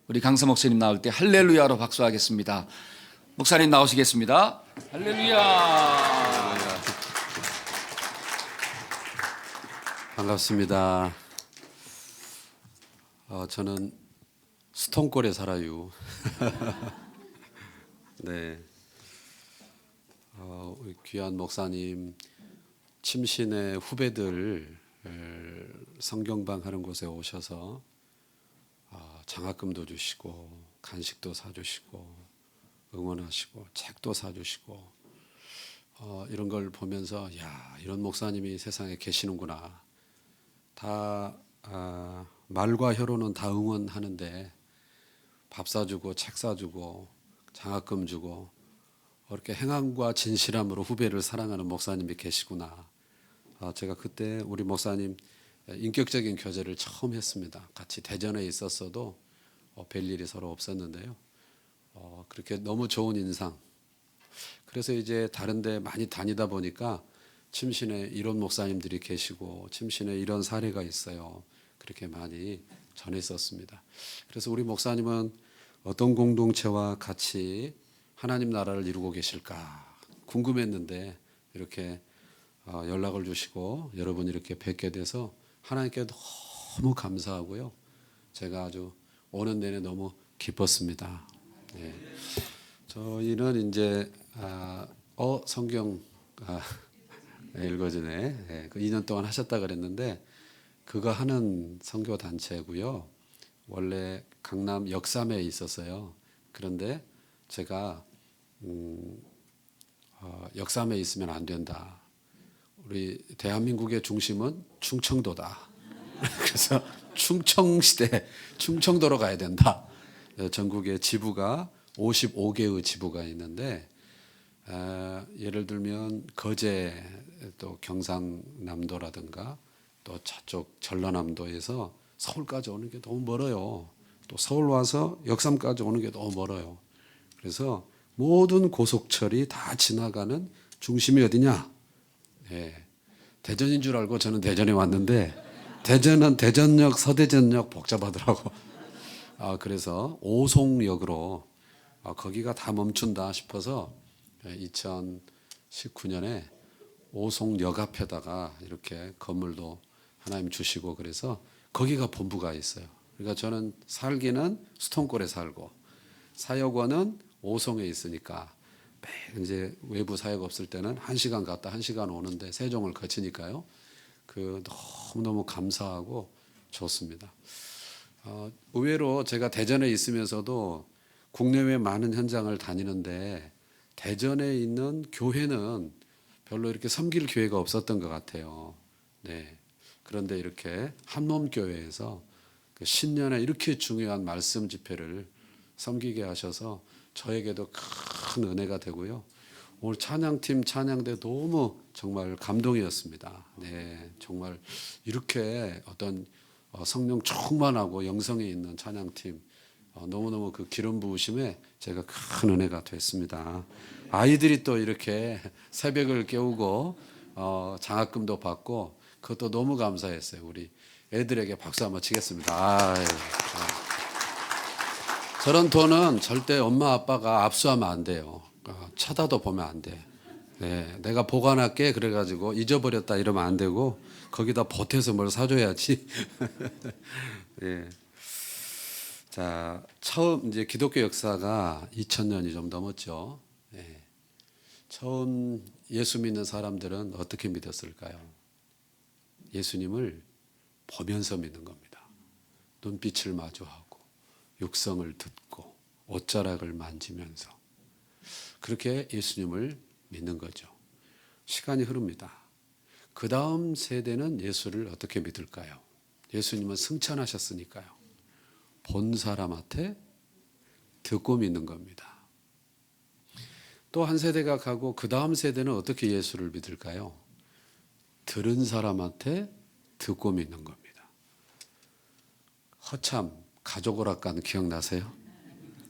우리 강서 목사님 나올 때 할렐루야로 박수하겠습니다. 목사님 나오시겠습니다. 할렐루야. 반갑습니다. 저는 스톤골에 살아요. 네, 우리 귀한 목사님, 침신의 후배들 성경방 하는 곳에 오셔서 장학금도 주시고 간식도 사주시고 응원하시고 책도 사주시고 이런 걸 보면서 야, 이런 목사님이 세상에 계시는구나. 다 말과 혀로는 다 응원하는데 밥 사주고 책 사주고 장학금 주고 이렇게 행함과 진실함으로 후배를 사랑하는 목사님이 계시구나. 제가 그때 우리 목사님 인격적인 교제를 처음 했습니다. 같이 대전에 있었어도 뵐 일이 서로 없었는데요. 그렇게 너무 좋은 인상. 그래서 이제 다른 데 많이 다니다 보니까 침신에 이런 목사님들이 계시고 침신에 이런 사례가 있어요. 그렇게 많이 전했었습니다. 그래서 우리 목사님은 어떤 공동체와 같이 하나님 나라를 이루고 계실까 궁금했는데 이렇게 연락을 주시고 여러분 이렇게 뵙게 돼서 하나님께 너무 감사하고요. 제가 아주 오는 내내 너무 기뻤습니다. 네. 저희는 이제 성경 읽어주네. 네. 그 2년 동안 하셨다 그랬는데 그거 하는 선교 단체고요. 원래 강남 역삼에 있었어요. 그런데 제가 역삼에 있으면 안 된다. 우리 대한민국의 중심은 충청도다. 그래서 충청시대, 충청도로 가야 된다. 전국에 지부가 55개의 지부가 있는데 예를 들면 거제 또 경상남도라든가 또 저쪽 전라남도에서 서울까지 오는 게 너무 멀어요. 또 서울 와서 역삼까지 오는 게 너무 멀어요. 그래서 모든 고속철이 다 지나가는 중심이 어디냐? 예, 대전인 줄 알고 저는 대전에 왔는데 대전은 대전역, 서대전역 복잡하더라고. 그래서 오송역으로 거기가 다 멈춘다 싶어서 2019년에 오송역 앞에다가 이렇게 건물도 하나님 주시고 그래서 거기가 본부가 있어요. 그러니까 저는 살기는 스톤골에 살고 사역원은 오송에 있으니까 이제 외부 사역 없을 때는 1시간 갔다 1시간 오는데 세종을 거치니까요. 그 너무너무 감사하고 좋습니다. 의외로 제가 대전에 있으면서도 국내외 많은 현장을 다니는데 대전에 있는 교회는 별로 이렇게 섬길 교회가 없었던 것 같아요. 네. 그런데 이렇게 한몸교회에서 그 신년에 이렇게 중요한 말씀 집회를 섬기게 하셔서 저에게도 큰 은혜가 되고요. 오늘 찬양팀 찬양대 너무 정말 감동이었습니다. 네, 정말 이렇게 어떤 성령 충만하고 영성이 있는 찬양팀 너무너무 그 기름 부으심에 제가 큰 은혜가 됐습니다. 아이들이 또 이렇게 새벽을 깨우고 장학금도 받고 그것도 너무 감사했어요. 우리 애들에게 박수 한번 치겠습니다. 저런 돈은 절대 엄마 아빠가 압수하면 안 돼요. 쳐다도 보면 안 돼. 네, 내가 보관할게 그래가지고 잊어버렸다 이러면 안 되고 거기다 보태서 뭘 사줘야지. 네. 자, 처음 이제 기독교 역사가 2000년이 좀 넘었죠. 네. 처음 예수 믿는 사람들은 어떻게 믿었을까요? 예수님을 보면서 믿는 겁니다. 눈빛을 마주하고 육성을 듣고 옷자락을 만지면서 그렇게 예수님을 믿는 거죠. 시간이 흐릅니다. 그 다음 세대는 예수를 어떻게 믿을까요? 예수님은 승천하셨으니까요. 본 사람한테 듣고 믿는 겁니다. 또 한 세대가 가고 그 다음 세대는 어떻게 예수를 믿을까요? 들은 사람한테 듣고 믿는 겁니다. 허참 가족 오락관 기억나세요?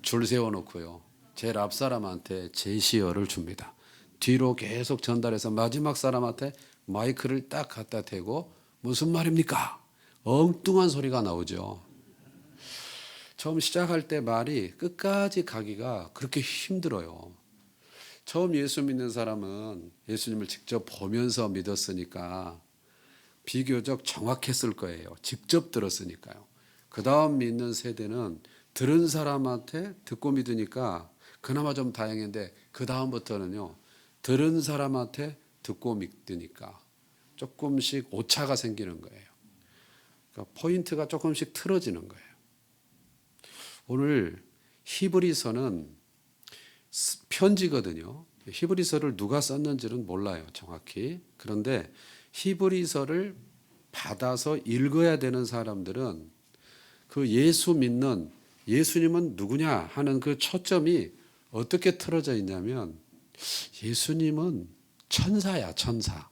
줄 세워놓고요. 제일 앞 사람한테 제시어를 줍니다. 뒤로 계속 전달해서 마지막 사람한테 마이크를 딱 갖다 대고 무슨 말입니까? 엉뚱한 소리가 나오죠. 처음 시작할 때 말이 끝까지 가기가 그렇게 힘들어요. 처음 예수 믿는 사람은 예수님을 직접 보면서 믿었으니까 비교적 정확했을 거예요. 직접 들었으니까요. 그 다음 믿는 세대는 들은 사람한테 듣고 믿으니까 그나마 좀 다행인데 그 다음부터는요. 들은 사람한테 듣고 믿으니까 조금씩 오차가 생기는 거예요. 그러니까 포인트가 조금씩 틀어지는 거예요. 오늘 히브리서는 편지거든요. 히브리서를 누가 썼는지는 몰라요, 정확히. 그런데 히브리서를 받아서 읽어야 되는 사람들은 그 예수 믿는 예수님은 누구냐 하는 그 초점이 어떻게 틀어져 있냐면 예수님은 천사야, 천사.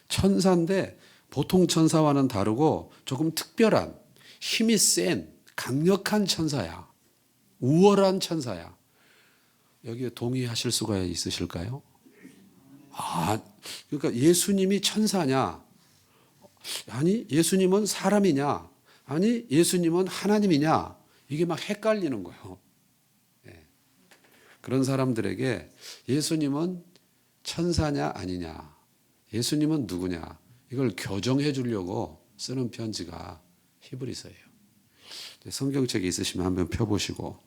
천사인데 보통 천사와는 다르고 조금 특별한 힘이 센 강력한 천사야. 우월한 천사야. 여기에 동의하실 수가 있으실까요? 그러니까 예수님이 천사냐? 아니, 예수님은 사람이냐? 아니, 예수님은 하나님이냐? 이게 막 헷갈리는 거예요. 네. 그런 사람들에게 예수님은 천사냐 아니냐? 예수님은 누구냐? 이걸 교정해 주려고 쓰는 편지가 히브리서예요. 성경책이 있으시면 한번 펴보시고,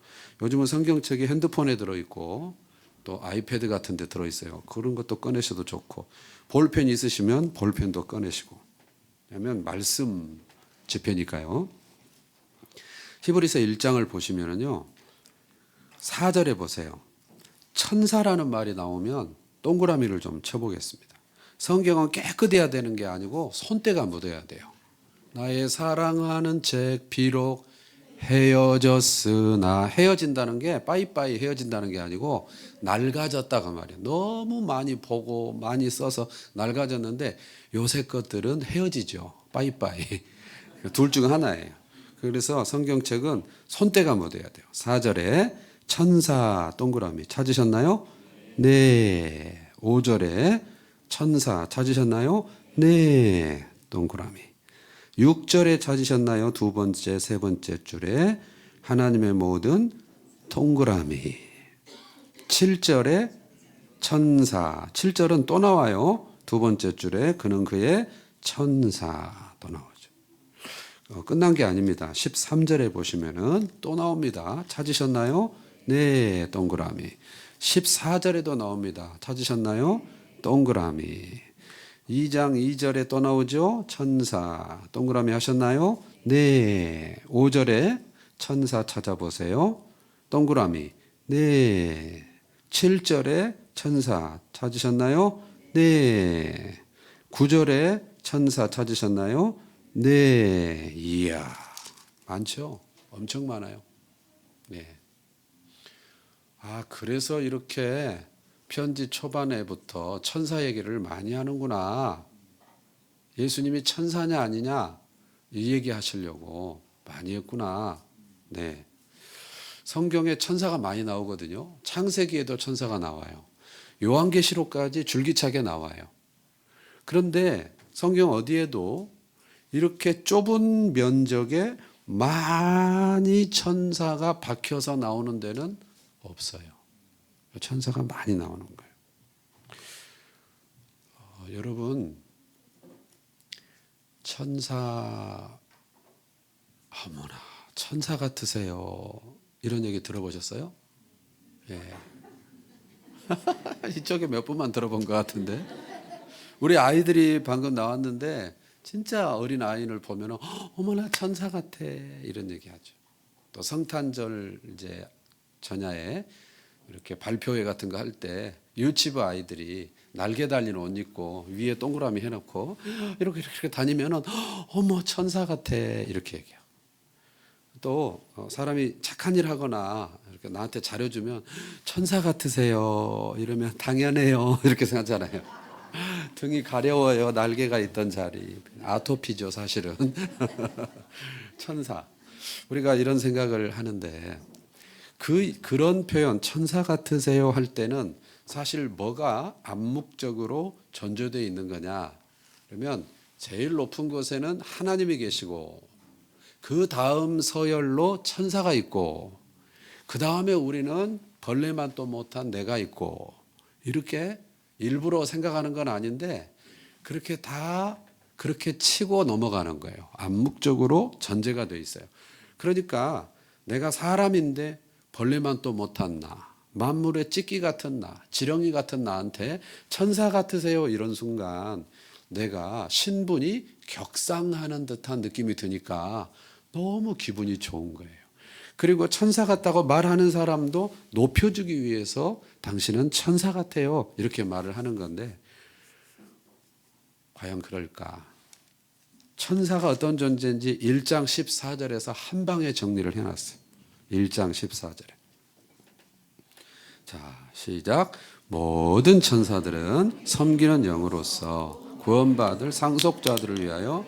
요즘은 성경책이 핸드폰에 들어있고 또 아이패드 같은 데 들어있어요. 그런 것도 꺼내셔도 좋고, 볼펜 있으시면 볼펜도 꺼내시고. 왜냐하면 말씀 집회니까요. 히브리서 1장을 보시면은요, 4절에 보세요. 천사라는 말이 나오면 동그라미를 좀 쳐보겠습니다. 성경은 깨끗해야 되는 게 아니고 손때가 묻어야 돼요. 나의 사랑하는 책 비록 헤어졌으나, 헤어진다는 게 빠이빠이 헤어진다는 게 아니고 낡아졌다가 말이에요. 너무 많이 보고 많이 써서 낡아졌는데 요새 것들은 헤어지죠. 빠이빠이. 둘 중 하나예요. 그래서 성경책은 손때가 묻어야 돼요. 4절에 천사 동그라미 찾으셨나요? 네. 5절에 천사 찾으셨나요? 네. 동그라미. 6절에 찾으셨나요? 두 번째, 세 번째 줄에 하나님의 모든 동그라미. 7절에 천사. 7절은 또 나와요. 두 번째 줄에 그는 그의 천사 또 나오죠. 끝난 게 아닙니다. 13절에 보시면은 또 나옵니다. 찾으셨나요? 네, 동그라미. 14절에도 나옵니다. 찾으셨나요? 동그라미. 2장 2절에 또 나오죠. 천사. 동그라미 하셨나요? 네. 5절에 천사 찾아보세요. 동그라미. 네. 7절에 천사 찾으셨나요? 네. 9절에 천사 찾으셨나요? 네. 이야. 많죠? 엄청 많아요. 네. 그래서 이렇게 편지 초반에부터 천사 얘기를 많이 하는구나. 예수님이 천사냐 아니냐 이 얘기 하시려고 많이 했구나. 네. 성경에 천사가 많이 나오거든요. 창세기에도 천사가 나와요. 요한계시록까지 줄기차게 나와요. 그런데 성경 어디에도 이렇게 좁은 면적에 많이 천사가 박혀서 나오는 데는 없어요. 천사가 많이 나오는 거예요. 여러분, 천사, 어머나, 천사 같으세요. 이런 얘기 들어보셨어요? 예. 이쪽에 몇 분만 들어본 것 같은데. 우리 아이들이 방금 나왔는데, 진짜 어린 아이를 보면, 어머나, 천사 같아. 이런 얘기 하죠. 또 성탄절 이제 전야에 이렇게 발표회 같은 거 할 때 유치부 아이들이 날개 달린 옷 입고 위에 동그라미 해놓고 이렇게 다니면은 어머 천사 같아 이렇게 얘기해요. 또 사람이 착한 일 하거나 이렇게 나한테 잘해주면 천사 같으세요 이러면 당연해요 이렇게 생각하잖아요. 등이 가려워요. 날개가 있던 자리. 아토피죠 사실은. 천사. 우리가 이런 생각을 하는데 그런 표현 천사 같으세요 할 때는 사실 뭐가 암묵적으로 전조되어 있는 거냐 그러면 제일 높은 곳에는 하나님이 계시고 그 다음 서열로 천사가 있고 그 다음에 우리는 벌레만 또 못한 내가 있고 이렇게 일부러 생각하는 건 아닌데 그렇게 다 그렇게 치고 넘어가는 거예요. 암묵적으로 전제가 돼 있어요. 그러니까 내가 사람인데 벌레만 또 못한 나, 만물의 찢기 같은 나, 지렁이 같은 나한테 천사 같으세요 이런 순간 내가 신분이 격상하는 듯한 느낌이 드니까 너무 기분이 좋은 거예요. 그리고 천사 같다고 말하는 사람도 높여주기 위해서 당신은 천사 같아요 이렇게 말을 하는 건데 과연 그럴까? 천사가 어떤 존재인지 1장 14절에서 한 방에 정리를 해놨어요. 1장 14절에. 자, 시작. 모든 천사들은 섬기는 영으로서 구원받을 상속자들을 위하여.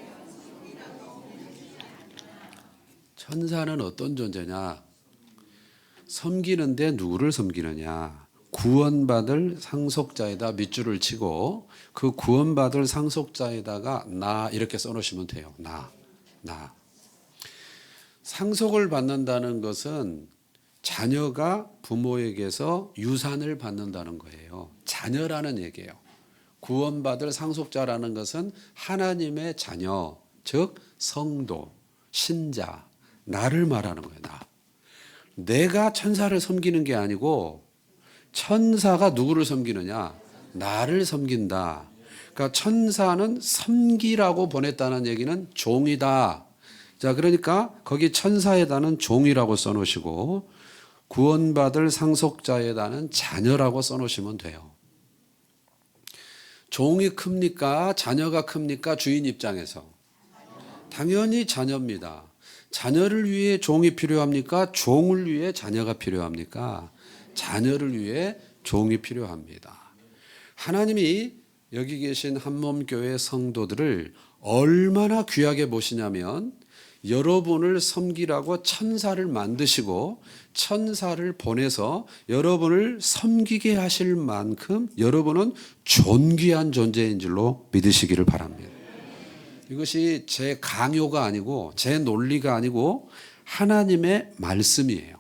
천사는 어떤 존재냐? 섬기는데 누구를 섬기느냐? 구원받을 상속자에다 밑줄을 치고 그 구원받을 상속자에다가 나 이렇게 써놓으시면 돼요. 나. 상속을 받는다는 것은 자녀가 부모에게서 유산을 받는다는 거예요. 자녀라는 얘기예요. 구원받을 상속자라는 것은 하나님의 자녀, 즉 성도, 신자, 나를 말하는 거예요. 나. 내가 천사를 섬기는 게 아니고 천사가 누구를 섬기느냐? 나를 섬긴다. 그러니까 천사는 섬기라고 보냈다는 얘기는 종이다. 자, 그러니까 거기 천사에다는 종이라고 써놓으시고 구원받을 상속자에다는 자녀라고 써놓으시면 돼요. 종이 큽니까? 자녀가 큽니까? 주인 입장에서. 당연히 자녀입니다. 자녀를 위해 종이 필요합니까? 종을 위해 자녀가 필요합니까? 자녀를 위해 종이 필요합니다. 하나님이 여기 계신 한몸교회 성도들을 얼마나 귀하게 보시냐면 여러분을 섬기라고 천사를 만드시고 천사를 보내서 여러분을 섬기게 하실 만큼 여러분은 존귀한 존재인 줄로 믿으시기를 바랍니다. 이것이 제 강요가 아니고 제 논리가 아니고 하나님의 말씀이에요.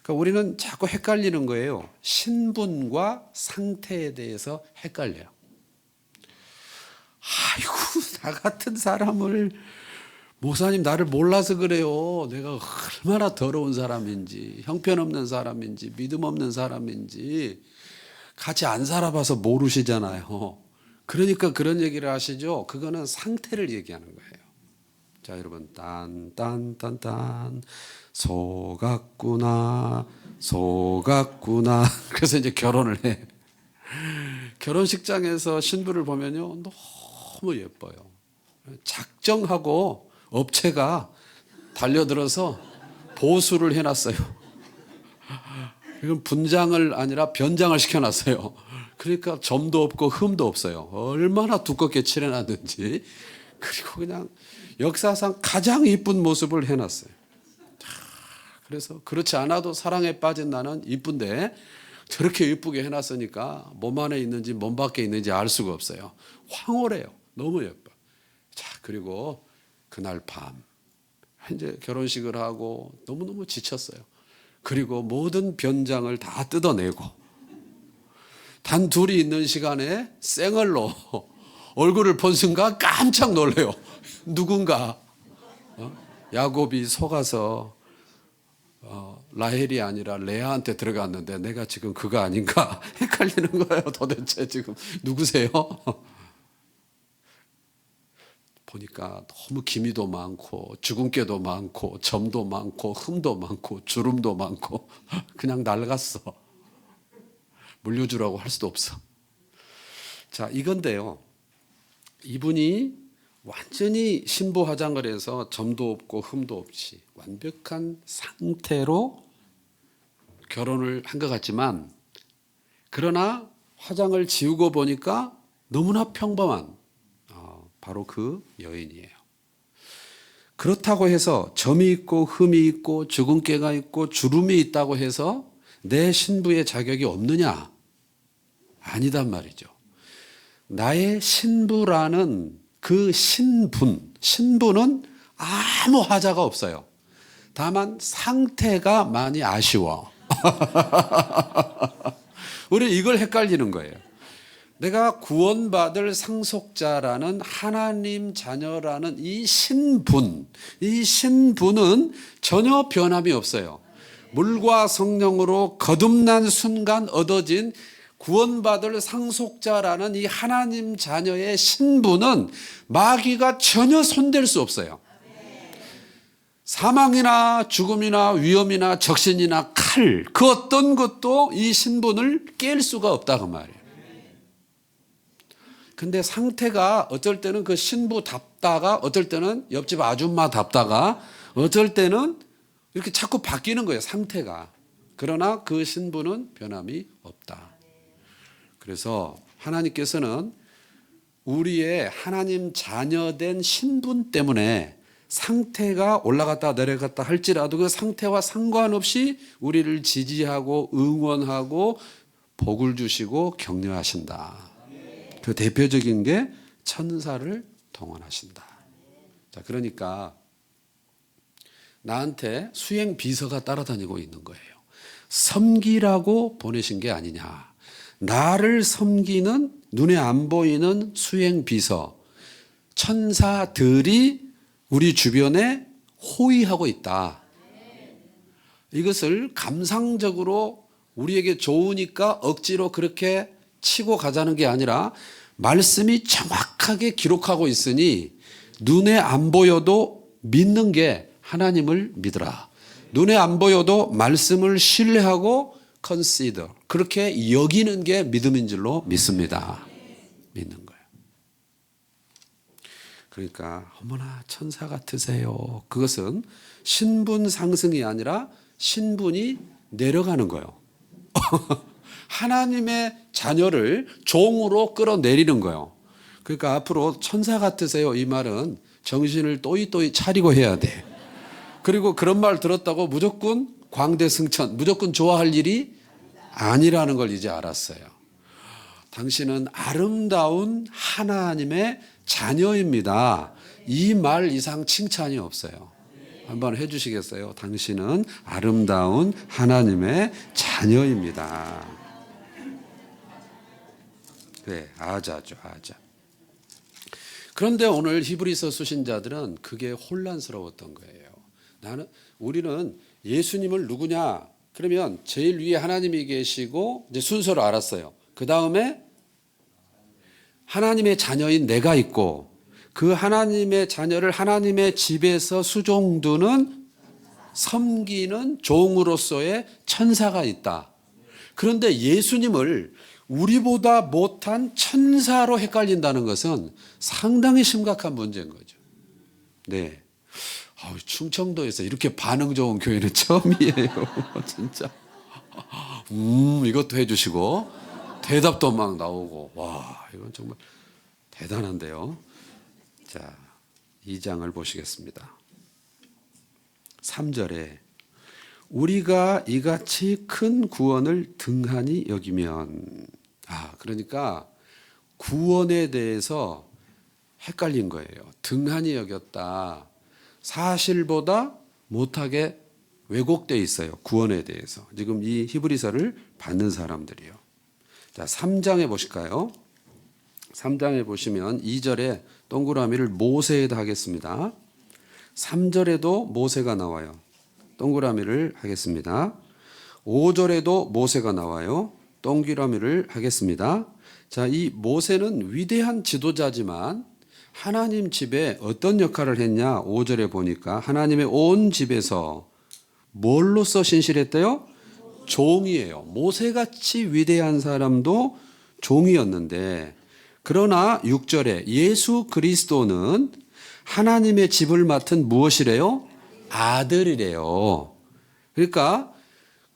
그러니까 우리는 자꾸 헷갈리는 거예요. 신분과 상태에 대해서 헷갈려요. 아이고, 나 같은 사람을 목사님 나를 몰라서 그래요. 내가 얼마나 더러운 사람인지, 형편없는 사람인지, 믿음 없는 사람인지 같이 안 살아봐서 모르시잖아요. 그러니까 그런 얘기를 하시죠. 그거는 상태를 얘기하는 거예요. 자, 여러분, 딴 속았구나. 그래서 이제 결혼을 해. 결혼식장에서 신부를 보면요, 너무 예뻐요. 작정하고 업체가 달려들어서 보수를 해놨어요. 이건 분장을 아니라 변장을 시켜놨어요. 그러니까 점도 없고 흠도 없어요. 얼마나 두껍게 칠해놨는지. 그리고 그냥 역사상 가장 이쁜 모습을 해놨어요. 그래서 그렇지 않아도 사랑에 빠진 나는 이쁜데 저렇게 이쁘게 해놨으니까 몸 안에 있는지 몸 밖에 있는지 알 수가 없어요. 황홀해요. 너무 예뻐. 자, 그리고 그날 밤 이제 결혼식을 하고 너무너무 지쳤어요. 그리고 모든 변장을 다 뜯어내고 단 둘이 있는 시간에 쌩얼로 얼굴을 본 순간 깜짝 놀래요. 누군가 야곱이 속아서 라헬이 아니라 레아한테 들어갔는데 내가 지금 그거 아닌가 헷갈리는 거예요. 도대체 지금 누구세요? 보니까 너무 기미도 많고 주근깨도 많고 점도 많고 흠도 많고 주름도 많고 그냥 낡았어. 물려주라고 할 수도 없어. 자, 이건데요. 이분이 완전히 신부 화장을 해서 점도 없고 흠도 없이 완벽한 상태로 결혼을 한 것 같지만 그러나 화장을 지우고 보니까 너무나 평범한 바로 그 여인이에요. 그렇다고 해서 점이 있고 흠이 있고 주근깨가 있고 주름이 있다고 해서 내 신부의 자격이 없느냐? 아니단 말이죠. 나의 신부라는 그 신분은 아무 하자가 없어요. 다만 상태가 많이 아쉬워. 우리 이걸 헷갈리는 거예요. 내가 구원받을 상속자라는 하나님 자녀라는 이 신분은 전혀 변함이 없어요. 물과 성령으로 거듭난 순간 얻어진 구원받을 상속자라는 이 하나님 자녀의 신분은 마귀가 전혀 손댈 수 없어요. 사망이나 죽음이나 위험이나 적신이나 칼, 그 어떤 것도 이 신분을 깰 수가 없다 그 말이에요. 근데 상태가 어쩔 때는 그 신부답다가 어쩔 때는 옆집 아줌마답다가 어쩔 때는 이렇게 자꾸 바뀌는 거예요, 상태가. 그러나 그 신분은 변함이 없다. 그래서 하나님께서는 우리의 하나님 자녀된 신분 때문에 상태가 올라갔다 내려갔다 할지라도 그 상태와 상관없이 우리를 지지하고 응원하고 복을 주시고 격려하신다. 그 대표적인 게 천사를 동원하신다. 자, 그러니까 나한테 수행 비서가 따라다니고 있는 거예요. 섬기라고 보내신 게 아니냐. 나를 섬기는 눈에 안 보이는 수행 비서, 천사들이 우리 주변에 호위하고 있다. 이것을 감상적으로 우리에게 좋으니까 억지로 그렇게 치고 가자는 게 아니라 말씀이 정확하게 기록하고 있으니 눈에 안 보여도 믿는 게 하나님을 믿으라. 눈에 안 보여도 말씀을 신뢰하고 consider, 그렇게 여기는 게 믿음인 줄로 믿습니다. 믿는 거예요. 그러니까 어머나 천사 같으세요. 그것은 신분 상승이 아니라 신분이 내려가는 거예요. 하나님의 자녀를 종으로 끌어내리는 거예요. 그러니까 앞으로 천사 같으세요 이 말은 정신을 또이또이 차리고 해야 돼. 그리고 그런 말 들었다고 무조건 광대승천, 무조건 좋아할 일이 아니라는 걸 이제 알았어요. 당신은 아름다운 하나님의 자녀입니다. 이 말 이상 칭찬이 없어요. 한번 해주시겠어요? 당신은 아름다운 하나님의 자녀입니다. 네, 아자죠, 아자. 그런데 오늘 히브리서 수신자들은 그게 혼란스러웠던 거예요. 우리는 예수님을 누구냐? 그러면 제일 위에 하나님이 계시고 이제 순서를 알았어요. 그 다음에 하나님의 자녀인 내가 있고 그 하나님의 자녀를 하나님의 집에서 수종두는 섬기는 종으로서의 천사가 있다. 그런데 예수님을 우리보다 못한 천사로 헷갈린다는 것은 상당히 심각한 문제인 거죠. 네. 충청도에서 이렇게 반응 좋은 교회는 처음이에요. 진짜. 이것도 해주시고 대답도 막 나오고 와 이건 정말 대단한데요. 자, 2장을 보시겠습니다. 3절에 우리가 이같이 큰 구원을 등한히 여기면 그러니까 구원에 대해서 헷갈린 거예요. 등한히 여겼다. 사실보다 못하게 왜곡되어 있어요. 구원에 대해서. 지금 이 히브리서를 받는 사람들이요. 자, 3장에 보실까요? 3장에 보시면 2절에 동그라미를 모세에다 하겠습니다. 3절에도 모세가 나와요. 동그라미를 하겠습니다. 5절에도 모세가 나와요. 동그라미를 하겠습니다. 자, 이 모세는 위대한 지도자지만 하나님 집에 어떤 역할을 했냐? 5절에 보니까 하나님의 온 집에서 뭘로써 신실했대요? 종이에요. 모세같이 위대한 사람도 종이었는데 그러나 6절에 예수 그리스도는 하나님의 집을 맡은 무엇이래요? 아들이래요. 그러니까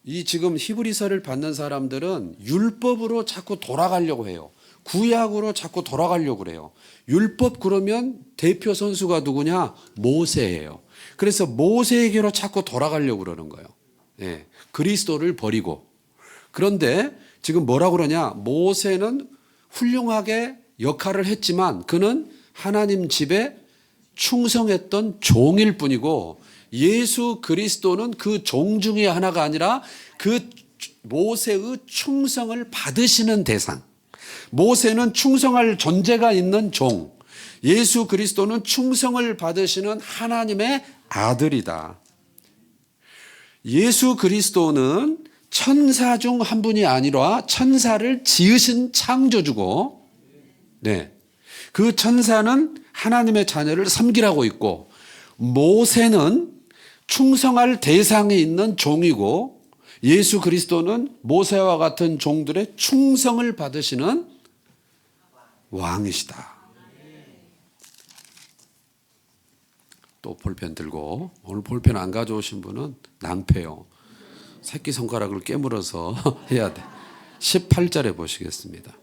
이 지금 히브리서를 받는 사람들은 율법으로 자꾸 돌아가려고 해요. 구약으로 자꾸 돌아가려고 그래요. 율법 그러면 대표 선수가 누구냐? 모세예요. 그래서 모세에게로 자꾸 돌아가려고 그러는 거예요. 예, 그리스도를 버리고. 그런데 지금 뭐라고 그러냐? 모세는 훌륭하게 역할을 했지만 그는 하나님 집에 충성했던 종일 뿐이고 예수 그리스도는 그 종 중에 하나가 아니라 그 모세의 충성을 받으시는 대상. 모세는 충성할 존재가 있는 종. 예수 그리스도는 충성을 받으시는 하나님의 아들이다. 예수 그리스도는 천사 중 한 분이 아니라 천사를 지으신 창조주고, 네. 그 천사는 하나님의 자녀를 섬기라고 있고, 모세는 충성할 대상이 있는 종이고, 예수 그리스도는 모세와 같은 종들의 충성을 받으시는 왕이시다. 또 볼펜 들고, 오늘 볼펜 안 가져오신 분은 낭패요. 새끼손가락을 깨물어서 해야 돼. 18절에 보시겠습니다.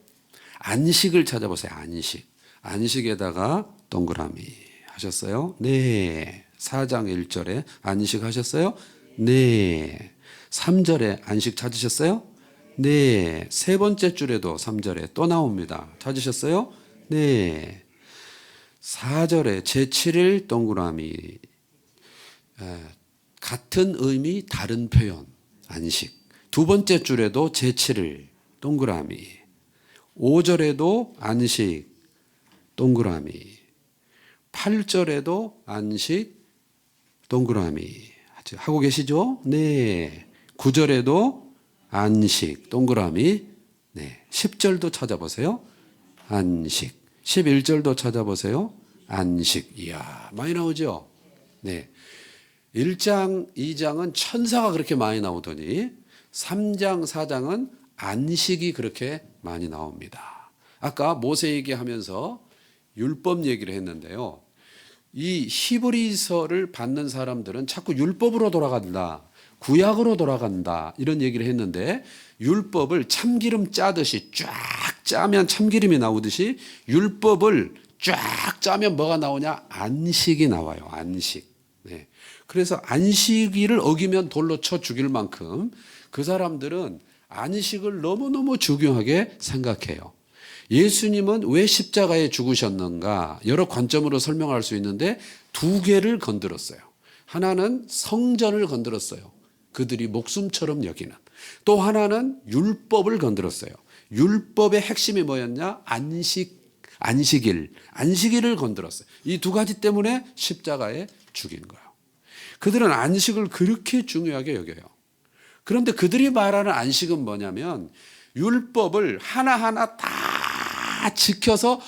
안식을 찾아보세요. 안식. 안식에다가 동그라미 하셨어요? 네. 4장 1절에 안식 하셨어요? 네. 3절에 안식 찾으셨어요? 네. 세 번째 줄에도 3절에 또 나옵니다. 찾으셨어요? 네. 4절에 제7일 동그라미. 같은 의미 다른 표현. 안식. 두 번째 줄에도 제7일 동그라미. 5절에도 안식 동그라미. 8절에도 안식 동그라미. 하고 계시죠? 네. 9절에도 안식 동그라미. 네. 10절도 찾아보세요. 안식. 11절도 찾아보세요. 안식. 이야, 많이 나오죠? 네. 1장, 2장은 천사가 그렇게 많이 나오더니 3장, 4장은 안식이 그렇게 많이 나옵니다. 아까 모세 얘기하면서 율법 얘기를 했는데요. 이 히브리서를 받는 사람들은 자꾸 율법으로 돌아간다. 구약으로 돌아간다. 이런 얘기를 했는데 율법을 참기름 짜듯이 쫙 짜면 참기름이 나오듯이 율법을 쫙 짜면 뭐가 나오냐? 안식이 나와요. 안식. 네. 그래서 안식일을 어기면 돌로 쳐 죽일 만큼 그 사람들은 안식을 너무너무 중요하게 생각해요. 예수님은 왜 십자가에 죽으셨는가? 여러 관점으로 설명할 수 있는데 두 개를 건드렸어요. 하나는 성전을 건드렸어요. 그들이 목숨처럼 여기는. 또 하나는 율법을 건드렸어요. 율법의 핵심이 뭐였냐? 안식일을 건드렸어요. 이 두 가지 때문에 십자가에 죽인 거예요. 그들은 안식을 그렇게 중요하게 여겨요. 그런데 그들이 말하는 안식은 뭐냐면 율법을 하나하나 다 지켜서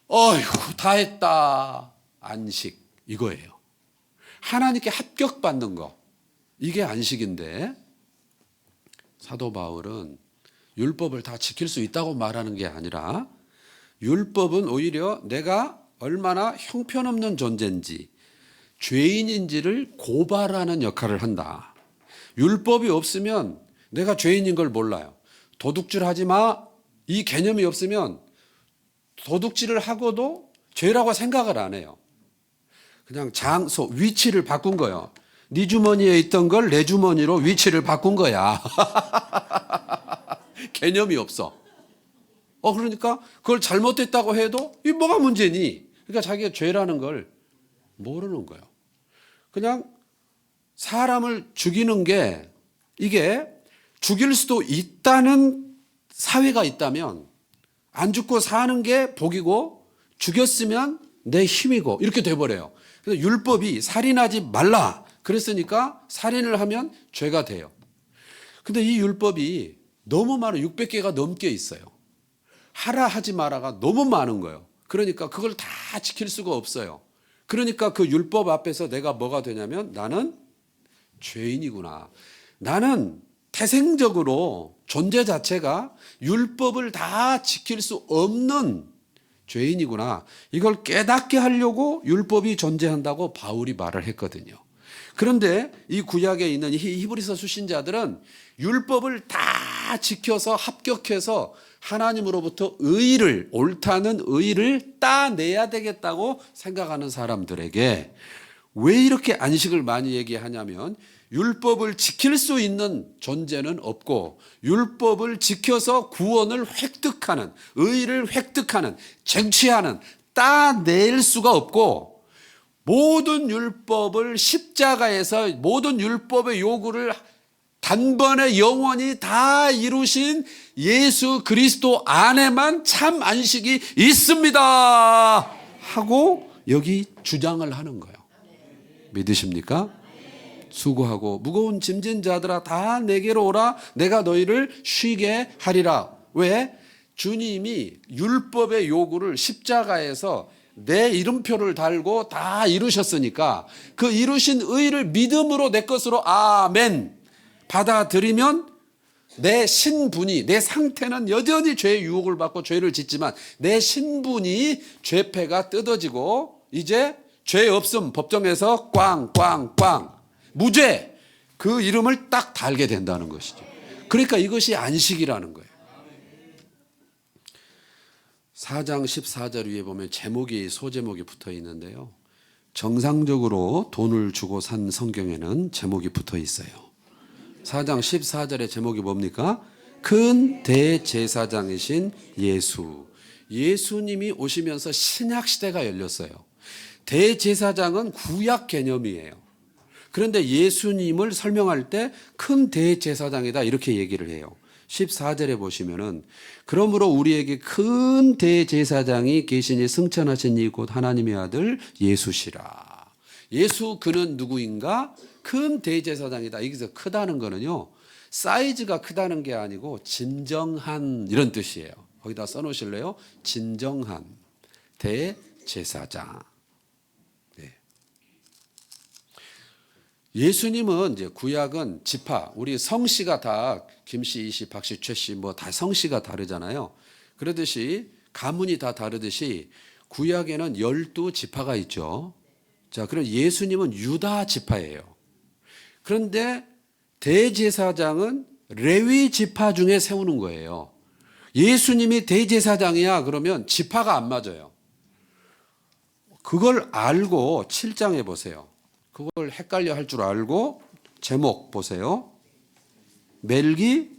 어휴 다 했다. 안식 이거예요. 하나님께 합격받는 거. 이게 안식인데 사도 바울은 율법을 다 지킬 수 있다고 말하는 게 아니라 율법은 오히려 내가 얼마나 형편없는 존재인지 죄인인지를 고발하는 역할을 한다. 율법이 없으면 내가 죄인인 걸 몰라요. 도둑질 하지 마. 이 개념이 없으면 도둑질을 하고도 죄라고 생각을 안 해요. 그냥 장소, 위치를 바꾼 거예요. 네 주머니에 있던 걸 내 주머니로 위치를 바꾼 거야. 개념이 없어. 그러니까 그걸 잘못됐다고 해도 이게 뭐가 문제니? 그러니까 자기가 죄라는 걸 모르는 거예요. 그냥 사람을 죽이는 게 이게 죽일 수도 있다는 사회가 있다면 안 죽고 사는 게 복이고 죽였으면 내 힘이고 이렇게 돼버려요. 그래서 율법이 살인하지 말라 그랬으니까 살인을 하면 죄가 돼요. 근데 이 율법이 너무 많아요. 600개가 넘게 있어요. 하라 하지 마라가 너무 많은 거예요. 그러니까 그걸 다 지킬 수가 없어요. 그러니까 그 율법 앞에서 내가 뭐가 되냐면 나는 죄인이구나. 나는 태생적으로 존재 자체가 율법을 다 지킬 수 없는 죄인이구나. 이걸 깨닫게 하려고 율법이 존재한다고 바울이 말을 했거든요. 그런데 이 구약에 있는 히브리서 수신자들은 율법을 다 지켜서 합격해서 하나님으로부터 의를, 옳다는 의를 따내야 되겠다고 생각하는 사람들에게 왜 이렇게 안식을 많이 얘기하냐면 율법을 지킬 수 있는 존재는 없고 율법을 지켜서 구원을 획득하는, 의를 획득하는, 쟁취하는, 따낼 수가 없고 모든 율법을 십자가에서 모든 율법의 요구를 단번에 영원히 다 이루신 예수 그리스도 안에만 참 안식이 있습니다 하고 여기 주장을 하는 거예요. 믿으십니까? 수고하고 무거운 짐진 자들아 다 내게로 오라 내가 너희를 쉬게 하리라. 왜? 주님이 율법의 요구를 십자가에서 내 이름표를 달고 다 이루셨으니까 그 이루신 의를 믿음으로 내 것으로 아멘 받아들이면 내 신분이, 내 상태는 여전히 죄의 유혹을 받고 죄를 짓지만 내 신분이 죄패가 뜯어지고 이제 죄 없음 법정에서 꽝꽝꽝 무죄 그 이름을 딱 달게 된다는 것이죠. 그러니까 이것이 안식이라는 거예요. 4장 14절 위에 보면 제목이 소제목이 붙어 있는데요. 정상적으로 돈을 주고 산 성경에는 제목이 붙어 있어요. 4장 14절의 제목이 뭡니까? 큰 대제사장이신 예수. 예수님이 오시면서 신약 시대가 열렸어요. 대제사장은 구약 개념이에요. 그런데 예수님을 설명할 때 큰 대제사장이다 이렇게 얘기를 해요. 14절에 보시면은 그러므로 우리에게 큰 대제사장이 계시니 승천하신 이 곧 하나님의 아들 예수시라. 예수 그는 누구인가? 큰 대제사장이다. 여기서 크다는 거는요. 사이즈가 크다는 게 아니고 진정한 이런 뜻이에요. 거기다 써놓으실래요? 진정한 대제사장. 네. 예수님은 이제 구약은 지파, 우리 성씨가 다 김씨, 이씨, 박씨, 최씨 뭐 다 성씨가 다르잖아요. 그러듯이 가문이 다 다르듯이 구약에는 12지파가 있죠. 자, 그럼 예수님은 유다 지파예요. 그런데 대제사장은 레위 지파 중에 세우는 거예요. 예수님이 대제사장이야 그러면 지파가 안 맞아요. 그걸 알고 7장에 보세요. 그걸 헷갈려 할 줄 알고 제목 보세요. 멜기세덱,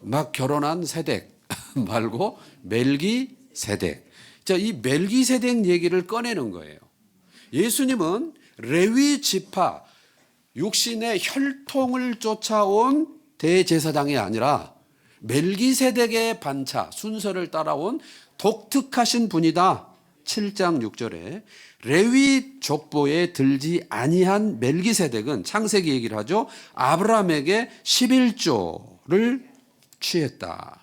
막 결혼한 세덱 말고 멜기세덱. 자, 이 멜기세덱 얘기를 꺼내는 거예요. 예수님은 레위 지파, 육신의 혈통을 쫓아온 대제사장이 아니라 멜기세덱의 반차, 순서를 따라온 독특하신 분이다. 7장 6절에 레위 족보에 들지 아니한 멜기세덱은 창세기 얘기를 하죠. 아브라함에게 11조를 취했다.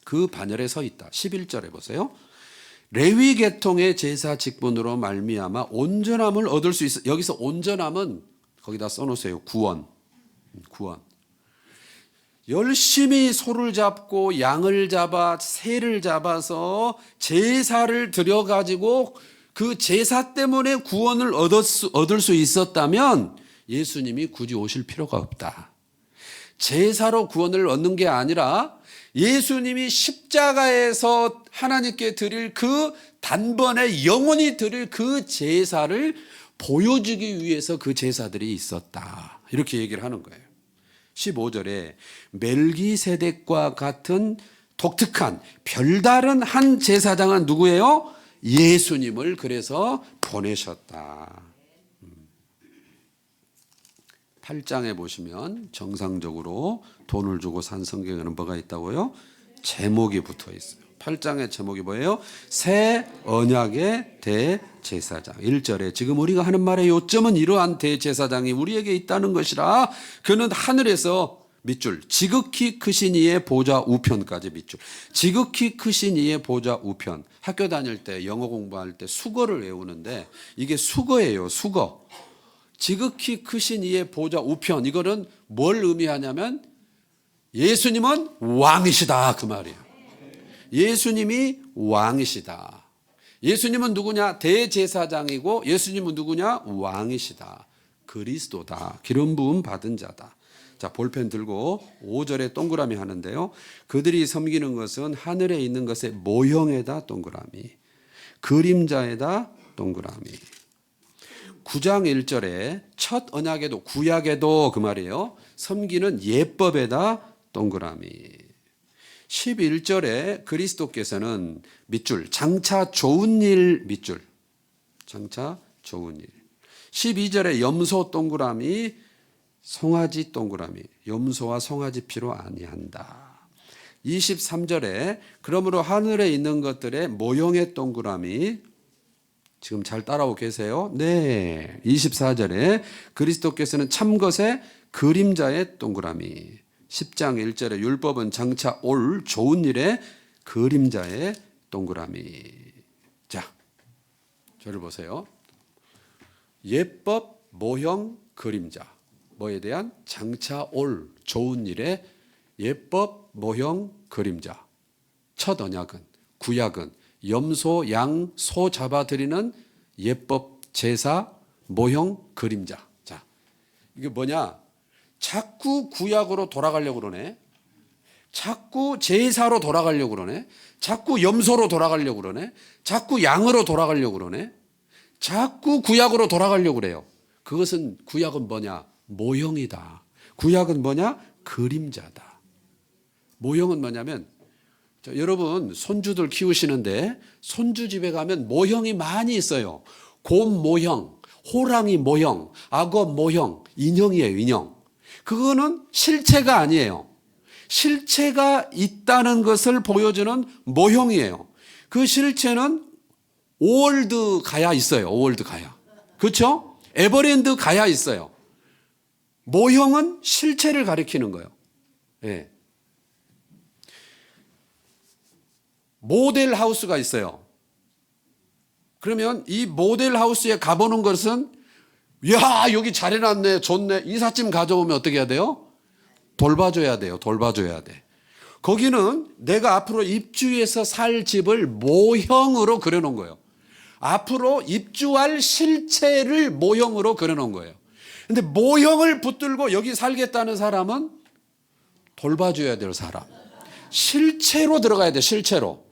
그 반열에 서 있다. 11절에 보세요. 레위 계통의 제사 직분으로 말미암아 온전함을 얻을 수 있어. 여기서 온전함은 거기다 써놓으세요. 구원. 열심히 소를 잡고 양을 잡아 새를 잡아서 제사를 드려가지고 그 제사 때문에 구원을 얻을 수 있었다면 예수님이 굳이 오실 필요가 없다. 제사로 구원을 얻는 게 아니라 예수님이 십자가에서 하나님께 드릴 그 단번에 영원히 드릴 그 제사를 보여주기 위해서 그 제사들이 있었다. 이렇게 얘기를 하는 거예요. 15절에 멜기세덱과 같은 독특한 별다른 한 제사장은 누구예요? 예수님을 그래서 보내셨다. 8장에 보시면 정상적으로 돈을 주고 산 성경에는 뭐가 있다고요? 제목이 붙어 있어요. 8장의 제목이 뭐예요? 새 언약의 대제사장. 1절에 지금 우리가 하는 말의 요점은 이러한 대제사장이 우리에게 있다는 것이라. 그는 하늘에서 밑줄 지극히 크신 이의 보좌 우편까지 밑줄. 지극히 크신 이의 보좌 우편. 학교 다닐 때 영어 공부할 때 수거를 외우는데 이게 수거예요. 수거. 지극히 크신 이의 보좌 우편. 이거는 뭘 의미하냐면 예수님은 왕이시다 그 말이에요. 예수님이 왕이시다. 예수님은 누구냐? 대제사장이고 예수님은 누구냐? 왕이시다. 그리스도다. 기름 부음 받은 자다. 자, 볼펜 들고 5절에 동그라미 하는데요. 그들이 섬기는 것은 하늘에 있는 것의 모형에다 동그라미, 그림자에다 동그라미. 9장 1절에 첫 언약에도 구약에도 그 말이에요. 섬기는 예법에다 동그라미. 11절에 그리스도께서는 밑줄 장차 좋은 일 밑줄 장차 좋은 일. 12절에 염소 동그라미, 송아지 동그라미. 염소와 송아지 피로 아니한다. 23절에 그러므로 하늘에 있는 것들의 모형의 동그라미. 지금 잘 따라오고 계세요? 네. 24절에 그리스도께서는 참것의 그림자의 동그라미. 10장 1절에 율법은 장차 올 좋은 일의 그림자의 동그라미. 자, 저를 보세요. 예법, 모형, 그림자. 뭐에 대한? 장차 올 좋은 일의 예법, 모형, 그림자. 첫 언약은, 구약은 염소, 양, 소 잡아드리는 예법, 제사, 모형, 그림자. 자, 이게 뭐냐? 자꾸 구약으로 돌아가려고 그러네. 자꾸 제사로 돌아가려고 그러네. 자꾸 염소로 돌아가려고 그러네. 자꾸 양으로 돌아가려고 그러네. 자꾸 구약으로 돌아가려고 그래요. 그것은 구약은 뭐냐? 모형이다. 구약은 뭐냐? 그림자다. 모형은 뭐냐면 여러분 손주들 키우시는데 손주 집에 가면 모형이 많이 있어요. 곰 모형, 호랑이 모형, 악어 모형, 인형이에요. 인형. 그거는 실체가 아니에요. 실체가 있다는 것을 보여주는 모형이에요. 그 실체는 오월드 가야 있어요. 오월드 가야. 그렇죠? 에버랜드 가야 있어요. 모형은 실체를 가리키는 거예요. 네. 모델 하우스가 있어요. 그러면 이 모델 하우스에 가보는 것은 야 여기 잘 해놨네 좋네 이삿짐 가져오면 어떻게 해야 돼요? 돌봐줘야 돼요. 돌봐줘야 돼. 거기는 내가 앞으로 입주해서 살 집을 모형으로 그려놓은 거예요. 앞으로 입주할 실체를 모형으로 그려놓은 거예요. 근데 모형을 붙들고 여기 살겠다는 사람은 돌봐줘야 될 사람. 실체로 들어가야 돼. 실체로.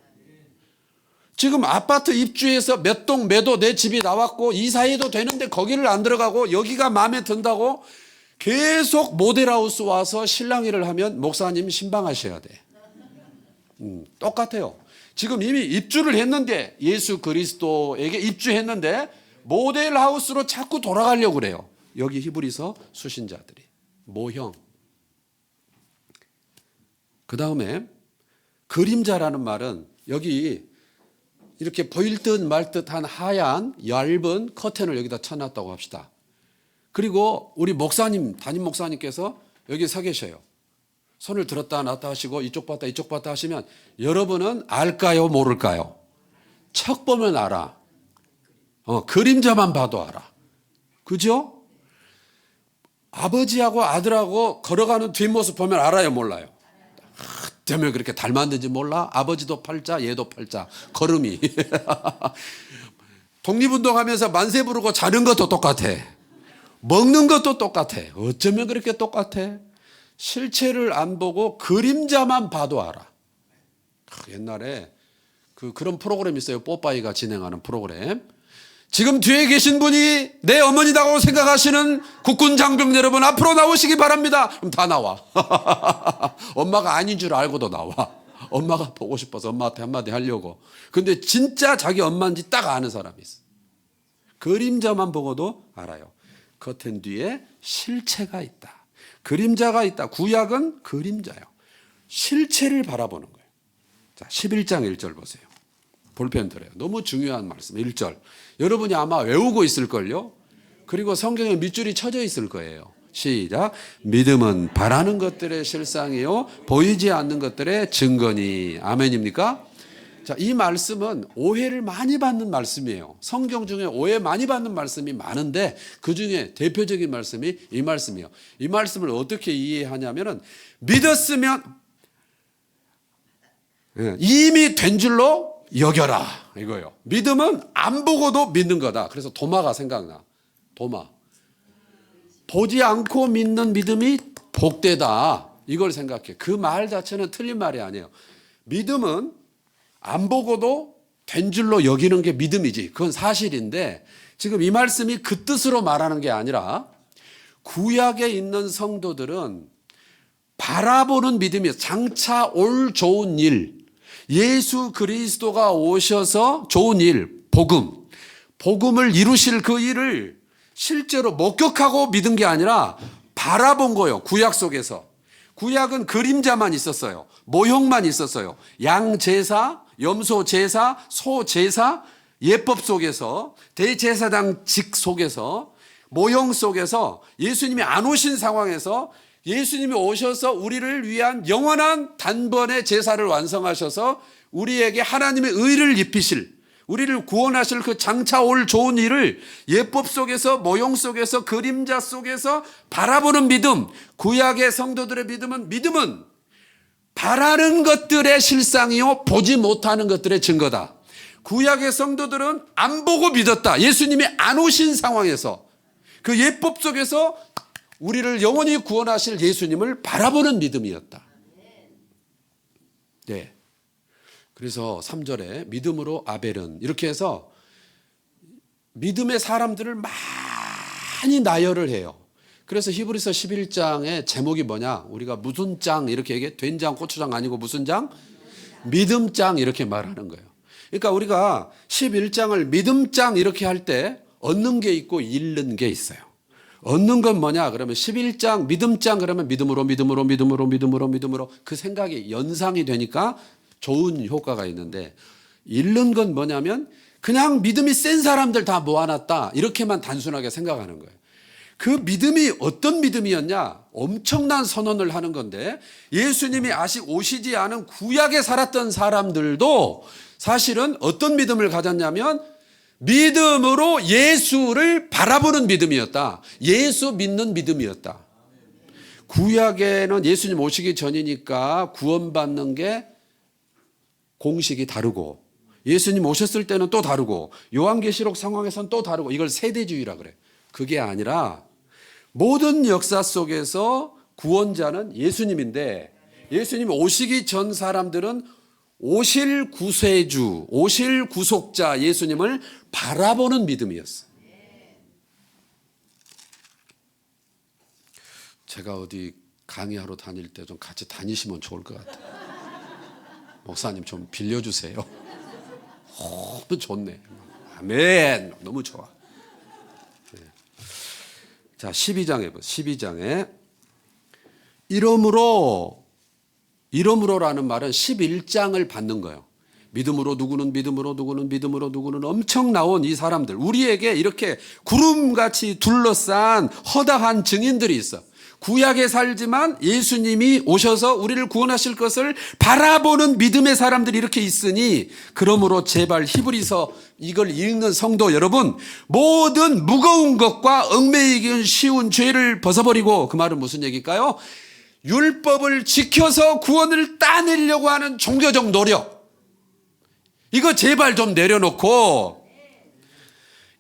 지금 아파트 입주해서 몇 동 매도 내 집이 나왔고 이사해도 되는데 거기를 안 들어가고 여기가 마음에 든다고 계속 모델하우스 와서 신랑일을 하면 목사님 신방하셔야 돼. 똑같아요. 지금 이미 입주를 했는데 예수 그리스도에게 입주했는데 모델하우스로 자꾸 돌아가려고 그래요. 여기 히브리서 수신자들이. 모형. 그 다음에 그림자라는 말은 여기 이렇게 보일 듯 말 듯한 하얀 얇은 커튼을 여기다 쳐놨다고 합시다. 그리고 우리 목사님, 담임 목사님께서 여기 서 계셔요. 손을 들었다 놨다 하시고 이쪽 봤다 이쪽 봤다 하시면 여러분은 알까요? 모를까요? 척 보면 알아. 그림자만 봐도 알아. 그죠? 아버지하고 아들하고 걸어가는 뒷모습 보면 알아요? 몰라요? 때문에 그렇게 닮았는지 몰라? 아버지도 팔자, 얘도 팔자. 걸음이. 독립운동하면서 만세 부르고 자는 것도 똑같아. 먹는 것도 똑같아. 어쩌면 그렇게 똑같아? 실체를 안 보고 그림자만 봐도 알아. 옛날에 그런 프로그램 있어요. 뽀빠이가 진행하는 프로그램. 지금 뒤에 계신 분이 내 어머니라고 생각하시는 국군 장병 여러분 앞으로 나오시기 바랍니다. 그럼 다 나와. 엄마가 아닌 줄 알고도 나와. 엄마가 보고 싶어서 엄마한테 한마디 하려고. 근데 진짜 자기 엄마인지 딱 아는 사람이 있어. 그림자만 보고도 알아요. 커튼 뒤에 실체가 있다. 그림자가 있다. 구약은 그림자요. 실체를 바라보는 거예요. 자, 11장 1절 보세요. 볼펜 들어요. 너무 중요한 말씀. 1절. 여러분이 아마 외우고 있을걸요. 그리고 성경에 밑줄이 쳐져 있을 거예요. 시작. 믿음은 바라는 것들의 실상이요 보이지 않는 것들의 증거니. 아멘입니까? 자, 이 말씀은 오해를 많이 받는 말씀이에요. 성경 중에 오해 많이 받는 말씀이 많은데 그중에 대표적인 말씀이 이 말씀이에요. 이 말씀을 어떻게 이해하냐면은 믿었으면 이미 된 줄로 여겨라 이거예요. 믿음은 안 보고도 믿는 거다. 그래서 도마가 생각나. 도마. 보지 않고 믿는 믿음이 복되다. 이걸 생각해. 그 말 자체는 틀린 말이 아니에요. 믿음은 안 보고도 된 줄로 여기는 게 믿음이지. 그건 사실인데 지금 이 말씀이 그 뜻으로 말하는 게 아니라 구약에 있는 성도들은 바라보는 믿음이에요. 장차 올 좋은 일. 예수 그리스도가 오셔서 좋은 일, 복음, 복음을 이루실 그 일을 실제로 목격하고 믿은 게 아니라 바라본 거예요. 구약 속에서. 구약은 그림자만 있었어요. 모형만 있었어요. 양 제사, 염소 제사, 소 제사, 예법 속에서, 대제사장직 속에서, 모형 속에서 예수님이 안 오신 상황에서 예수님이 오셔서 우리를 위한 영원한 단번에 제사를 완성하셔서 우리에게 하나님의 의를 입히실, 우리를 구원하실 그 장차 올 좋은 일을 예법 속에서, 모형 속에서, 그림자 속에서 바라보는 믿음. 구약의 성도들의 믿음은 바라는 것들의 실상이요 보지 못하는 것들의 증거다. 구약의 성도들은 안 보고 믿었다. 예수님이 안 오신 상황에서 그 예법 속에서 우리를 영원히 구원하실 예수님을 바라보는 믿음이었다. 네. 그래서 3절에 믿음으로 아벨은 이렇게 해서 믿음의 사람들을 많이 나열을 해요. 그래서 히브리서 11장의 제목이 뭐냐? 우리가 무슨 장 이렇게 얘기해. 된장, 고추장 아니고 무슨 장? 믿음장 이렇게 말하는 거예요. 그러니까 우리가 11장을 믿음장 이렇게 할 때 얻는 게 있고 잃는 게 있어요. 얻는 건 뭐냐? 그러면 11장 믿음장 그러면 믿음으로 그 생각이 연상이 되니까 좋은 효과가 있는데, 잃는 건 뭐냐면 그냥 믿음이 센 사람들 다 모아놨다 이렇게만 단순하게 생각하는 거예요. 그 믿음이 어떤 믿음이었냐? 엄청난 선언을 하는 건데, 예수님이 아직 오시지 않은 구약에 살았던 사람들도 사실은 어떤 믿음을 가졌냐면 믿음으로 예수를 바라보는 믿음이었다. 예수 믿는 믿음이었다. 구약에는 예수님 오시기 전이니까 구원받는 게 공식이 다르고, 예수님 오셨을 때는 또 다르고, 요한계시록 상황에서는 또 다르고, 이걸 세대주의라 그래. 그게 아니라 모든 역사 속에서 구원자는 예수님인데, 예수님 오시기 전 사람들은 오실 구세주, 오실 구속자 예수님을 바라보는 믿음이었어요. 제가 어디 강의하러 다닐 때 좀 같이 다니시면 좋을 것 같아요. 목사님 좀 빌려주세요. 너무 좋네. 아멘. 너무 좋아. 네. 자, 12장에 보세요. 12장에 이러므로라는 말은 11장을 받는 거예요. 믿음으로 누구는 엄청 나온 이 사람들, 우리에게 이렇게 구름같이 둘러싼 허다한 증인들이 있어. 구약에 살지만 예수님이 오셔서 우리를 구원하실 것을 바라보는 믿음의 사람들이 이렇게 있으니, 그러므로 제발 히브리서 이걸 읽는 성도 여러분, 모든 무거운 것과 얽매이기 쉬운 죄를 벗어버리고, 그 말은 무슨 얘기일까요? 율법을 지켜서 구원을 따내려고 하는 종교적 노력, 이거 제발 좀 내려놓고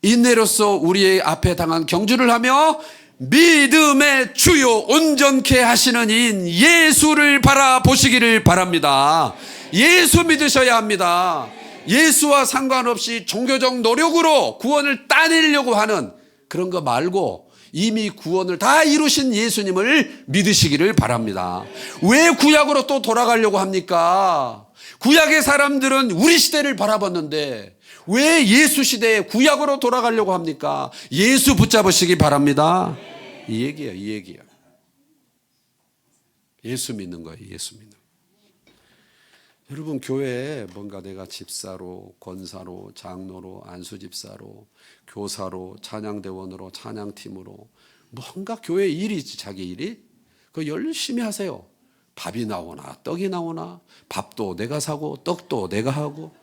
인내로서 우리의 앞에 당한 경주를 하며 믿음의 주요 온전케 하시는 이인 예수를 바라보시기를 바랍니다. 예수 믿으셔야 합니다. 예수와 상관없이 종교적 노력으로 구원을 따내려고 하는 그런 거 말고 이미 구원을 다 이루신 예수님을 믿으시기를 바랍니다. 왜 구약으로 또 돌아가려고 합니까? 구약의 사람들은 우리 시대를 바라봤는데 왜 예수 시대에 구약으로 돌아가려고 합니까? 예수 붙잡으시기 바랍니다. 이 얘기예요. 예수 믿는 거예요. 예수 믿는 거예요. 여러분, 교회에 뭔가 내가 집사로, 권사로, 장로로, 안수집사로, 교사로, 찬양대원으로, 찬양팀으로 뭔가 교회 일이 있지, 자기 일이. 그거 열심히 하세요. 밥이 나오나 떡이 나오나 밥도 내가 사고 떡도 내가 하고,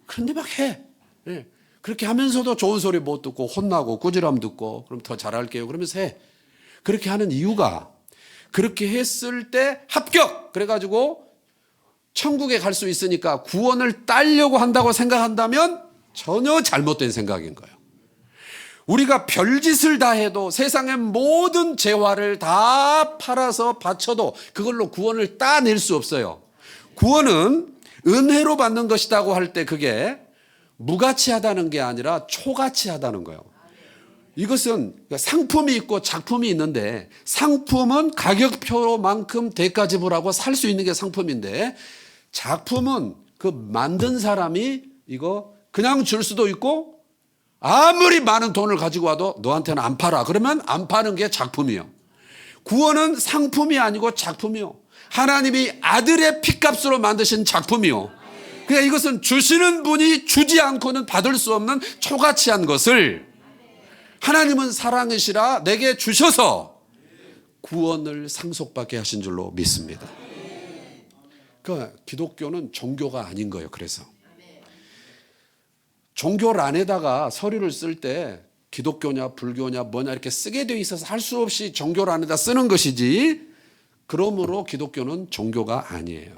그런데 막 해. 네. 그렇게 하면서도 좋은 소리 못 듣고 혼나고 꾸지람 듣고, 그럼 더 잘할게요 그러면서 해. 그렇게 하는 이유가, 그렇게 했을 때 합격 그래가지고 천국에 갈 수 있으니까 구원을 따려고 한다고 생각한다면 전혀 잘못된 생각인 거예요. 우리가 별짓을 다 해도, 세상의 모든 재화를 다 팔아서 바쳐도 그걸로 구원을 따낼 수 없어요. 구원은 은혜로 받는 것이라고 할 때 그게 무가치하다는 게 아니라 초가치하다는 거예요. 이것은 상품이 있고 작품이 있는데, 상품은 가격표만큼 대가 지불하고 살 수 있는 게 상품인데, 작품은 그 만든 사람이 이거 그냥 줄 수도 있고 아무리 많은 돈을 가지고 와도 너한테는 안 팔아. 그러면 안 파는 게 작품이요. 구원은 상품이 아니고 작품이요. 하나님이 아들의 피값으로 만드신 작품이요. 그러니까 이것은 주시는 분이 주지 않고는 받을 수 없는 초가치한 것을 하나님은 사랑이시라 내게 주셔서 구원을 상속받게 하신 줄로 믿습니다. 그러니까 기독교는 종교가 아닌 거예요. 그래서 종교란에다가 서류를 쓸 때 기독교냐 불교냐 뭐냐 이렇게 쓰게 돼 있어서 할 수 없이 종교란에다 쓰는 것이지, 그러므로 기독교는 종교가 아니에요.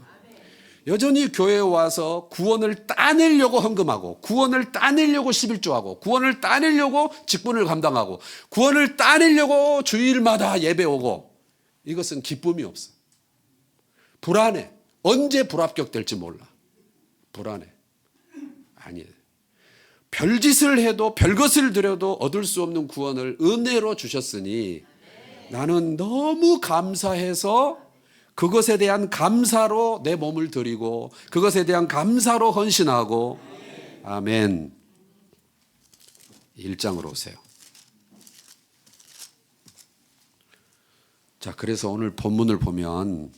여전히 교회에 와서 구원을 따내려고 헌금하고, 구원을 따내려고 11조하고, 구원을 따내려고 직분을 감당하고, 구원을 따내려고 주일마다 예배 오고, 이것은 기쁨이 없어. 불안해. 언제 불합격될지 몰라. 불안해. 아니에요. 별짓을 해도 별것을 드려도 얻을 수 없는 구원을 은혜로 주셨으니 나는 너무 감사해서 그것에 대한 감사로 내 몸을 드리고 그것에 대한 감사로 헌신하고. 아멘. 1장으로 오세요. 자, 그래서 오늘 본문을 보면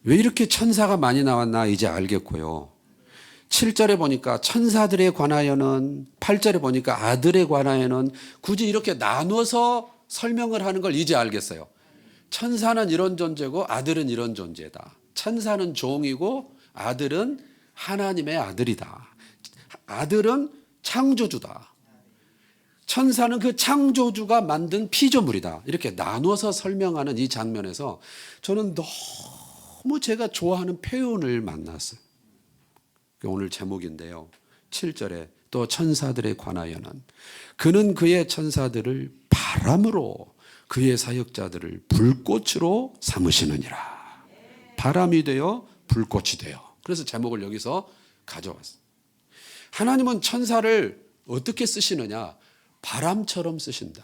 왜 이렇게 천사가 많이 나왔나 이제 알겠고요. 7절에 보니까 천사들에 관하여는, 8절에 보니까 아들에 관하여는 굳이 이렇게 나눠서 설명을 하는 걸 이제 알겠어요. 천사는 이런 존재고 아들은 이런 존재다. 천사는 종이고 아들은 하나님의 아들이다. 아들은 창조주다. 천사는 그 창조주가 만든 피조물이다. 이렇게 나눠서 설명하는 이 장면에서 저는 너무 제가 좋아하는 표현을 만났어요. 오늘 제목인데요. 7절에 또 천사들에 관하여는 그는 그의 천사들을 바람으로 그의 사역자들을 불꽃으로 삼으시느니라. 바람이 되어 불꽃이 되어. 그래서 제목을 여기서 가져왔어요. 하나님은 천사를 어떻게 쓰시느냐? 바람처럼 쓰신다.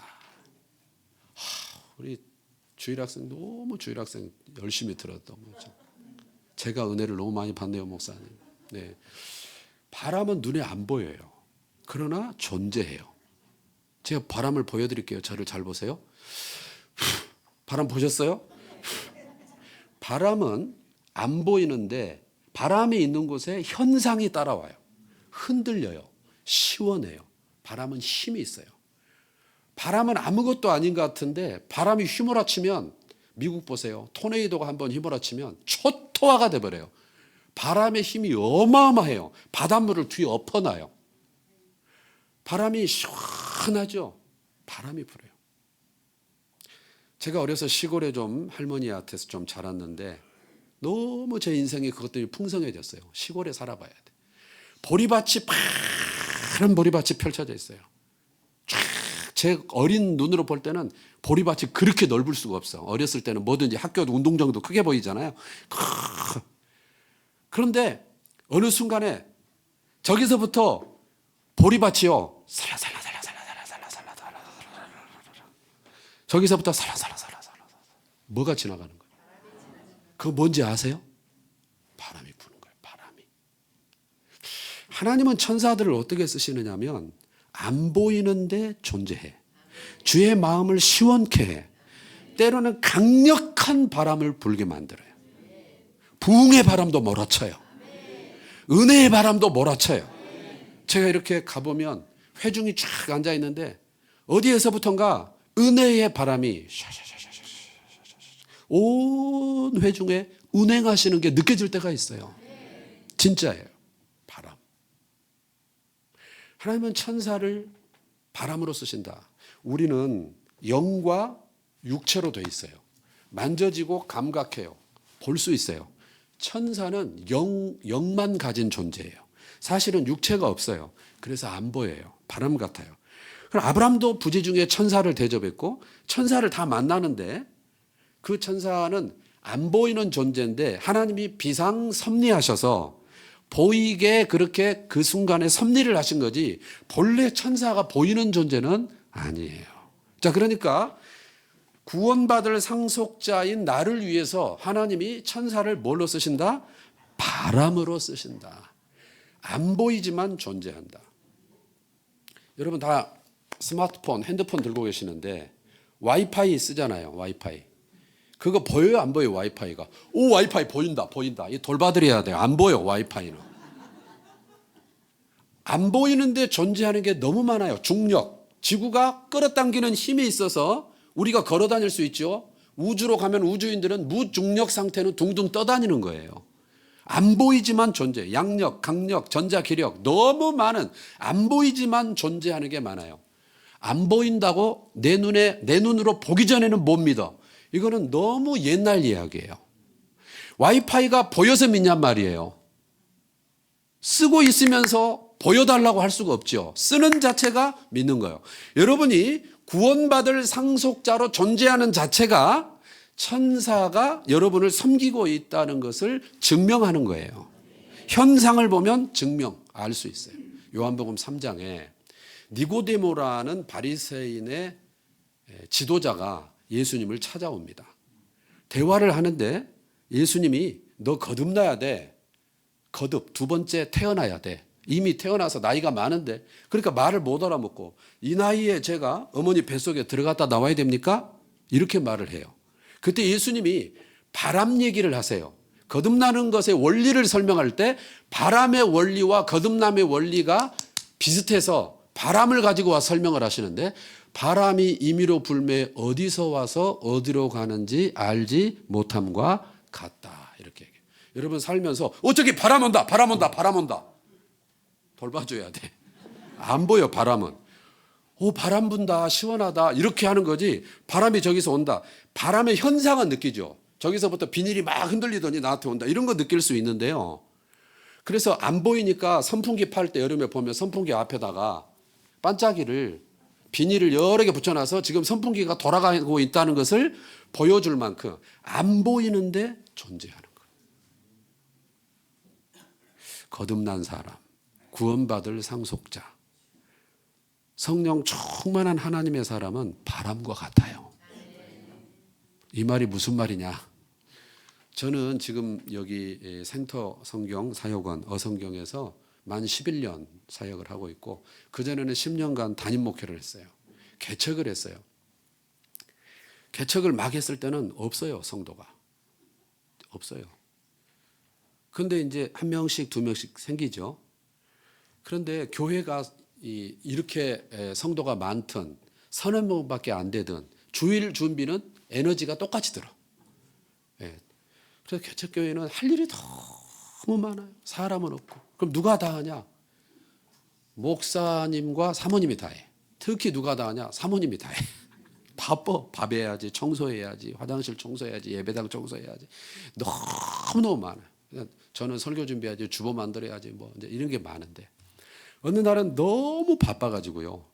우리 주일학생 너무 주일학생 열심히 들었던 거죠. 제가 은혜를 너무 많이 받네요, 목사님. 네. 바람은 눈에 안 보여요. 그러나 존재해요. 제가 바람을 보여드릴게요. 저를 잘 보세요. 바람 보셨어요? 바람은 안 보이는데 바람이 있는 곳에 현상이 따라와요. 흔들려요. 시원해요. 바람은 힘이 있어요. 바람은 아무것도 아닌 것 같은데 바람이 휘몰아치면, 미국 보세요. 토네이도가 한번 휘몰아치면 초토화가 돼버려요. 바람의 힘이 어마어마해요. 바닷물을 뒤에 엎어놔요. 바람이 시원하죠. 바람이 불어요. 제가 어려서 시골에 좀 할머니한테서 좀 자랐는데 너무 제 인생이 그것 때문에 풍성해졌어요. 시골에 살아봐야 돼. 보리밭이 파란 보리밭이 펼쳐져 있어요. 쫙 제 어린 눈으로 볼 때는 보리밭이 그렇게 넓을 수가 없어. 어렸을 때는 뭐든지 학교 운동장도 크게 보이잖아요. 그런데 어느 순간에 저기서부터 보리밭이요, 살라살라살라살라살라살라살라, 저기서부터 살라살라살라살라, 뭐가 지나가는 거예요? 그거 뭔지 아세요? 바람이 부는 거예요. 바람이. 하나님은 천사들을 어떻게 쓰시느냐면 안 보이는데 존재해. 주의 마음을 시원케 해. 때로는 강력한 바람을 불게 만들어요. 부흥의 바람도 몰아쳐요. 은혜의 바람도 몰아쳐요. 제가 이렇게 가보면 회중이 쫙 앉아있는데 어디에서부턴가 은혜의 바람이 온 회중에 운행하시는 게 느껴질 때가 있어요. 진짜예요. 바람. 하나님은 천사를 바람으로 쓰신다. 우리는 영과 육체로 돼 있어요. 만져지고 감각해요. 볼 수 있어요. 천사는 영만 가진 존재예요. 사실은 육체가 없어요. 그래서 안 보여요. 바람 같아요. 그럼 아브라함도 부재 중에 천사를 대접했고 천사를 다 만나는데 그 천사는 안 보이는 존재인데 하나님이 비상섭리하셔서 보이게 그렇게 그 순간에 섭리를 하신 거지 본래 천사가 보이는 존재는 아니에요. 자, 그러니까 구원받을 상속자인 나를 위해서 하나님이 천사를 뭘로 쓰신다? 바람으로 쓰신다. 안 보이지만 존재한다. 여러분 다 스마트폰, 핸드폰 들고 계시는데 와이파이 쓰잖아요. 와이파이. 그거 보여요? 안 보여요? 와이파이가. 오, 와이파이 보인다. 이 돌봐드려야 돼요. 안 보여, 와이파이는. 안 보이는데 존재하는 게 너무 많아요. 중력. 지구가 끌어당기는 힘이 있어서 우리가 걸어 다닐 수 있죠. 우주로 가면 우주인들은 무중력 상태는 둥둥 떠다니는 거예요. 안 보이지만 존재. 양력, 강력, 전자기력 너무 많은 안 보이지만 존재하는 게 많아요. 안 보인다고 내 눈으로 보기 전에는 못 믿어. 이거는 너무 옛날 이야기예요. 와이파이가 보여서 믿냔 말이에요. 쓰고 있으면서 보여달라고 할 수가 없죠. 쓰는 자체가 믿는 거예요. 여러분이 구원받을 상속자로 존재하는 자체가 천사가 여러분을 섬기고 있다는 것을 증명하는 거예요. 현상을 보면 알 수 있어요. 요한복음 3장에 니고데모라는 바리새인의 지도자가 예수님을 찾아옵니다. 대화를 하는데 예수님이 너 거듭나야 돼. 두 번째 태어나야 돼. 이미 태어나서 나이가 많은데 그러니까 말을 못 알아먹고 이 나이에 제가 어머니 뱃속에 들어갔다 나와야 됩니까? 이렇게 말을 해요. 그때 예수님이 바람 얘기를 하세요. 거듭나는 것의 원리를 설명할 때 바람의 원리와 거듭남의 원리가 비슷해서 바람을 가지고 와 설명을 하시는데 바람이 임의로 불매 어디서 와서 어디로 가는지 알지 못함과 같다. 이렇게 얘기해요. 여러분 살면서 어떻게 바람 온다. 돌봐줘야 돼. 안 보여 바람은. 오 바람 분다 시원하다 이렇게 하는 거지 바람이 저기서 온다. 바람의 현상은 느끼죠. 저기서부터 비닐이 막 흔들리더니 나한테 온다. 이런 거 느낄 수 있는데요. 그래서 안 보이니까 선풍기 팔 때 여름에 보면 선풍기 앞에다가 반짝이를 비닐을 여러 개 붙여놔서 지금 선풍기가 돌아가고 있다는 것을 보여줄 만큼 안 보이는데 존재하는 거예요. 거듭난 사람, 구원받을 상속자, 성령 충만한 하나님의 사람은 바람과 같아요. 이 말이 무슨 말이냐? 저는 지금 여기 센터 성경 사역원 어성경에서 만 11년 사역을 하고 있고 그전에는 10년간 담임 목회를 했어요. 개척을 했어요. 개척을 막 했을 때는 없어요. 성도가. 없어요. 그런데 이제 한 명씩 두 명씩 생기죠. 그런데 교회가 이렇게 성도가 많든 서너 명밖에 안 되든 주일 준비는 에너지가 똑같이 들어. 그래서 개척교회는 할 일이 너무 많아요. 사람은 없고. 그럼 누가 다 하냐? 목사님과 사모님이 다 해. 특히 누가 다 하냐? 사모님이 다 해. 바빠. 밥 해야지, 청소해야지, 화장실 청소해야지, 예배당 청소해야지. 너무너무 많아요. 저는 설교 준비해야지, 주보 만들어야지, 뭐 이제 이런 게 많은데 어느 날은 너무 바빠가지고요.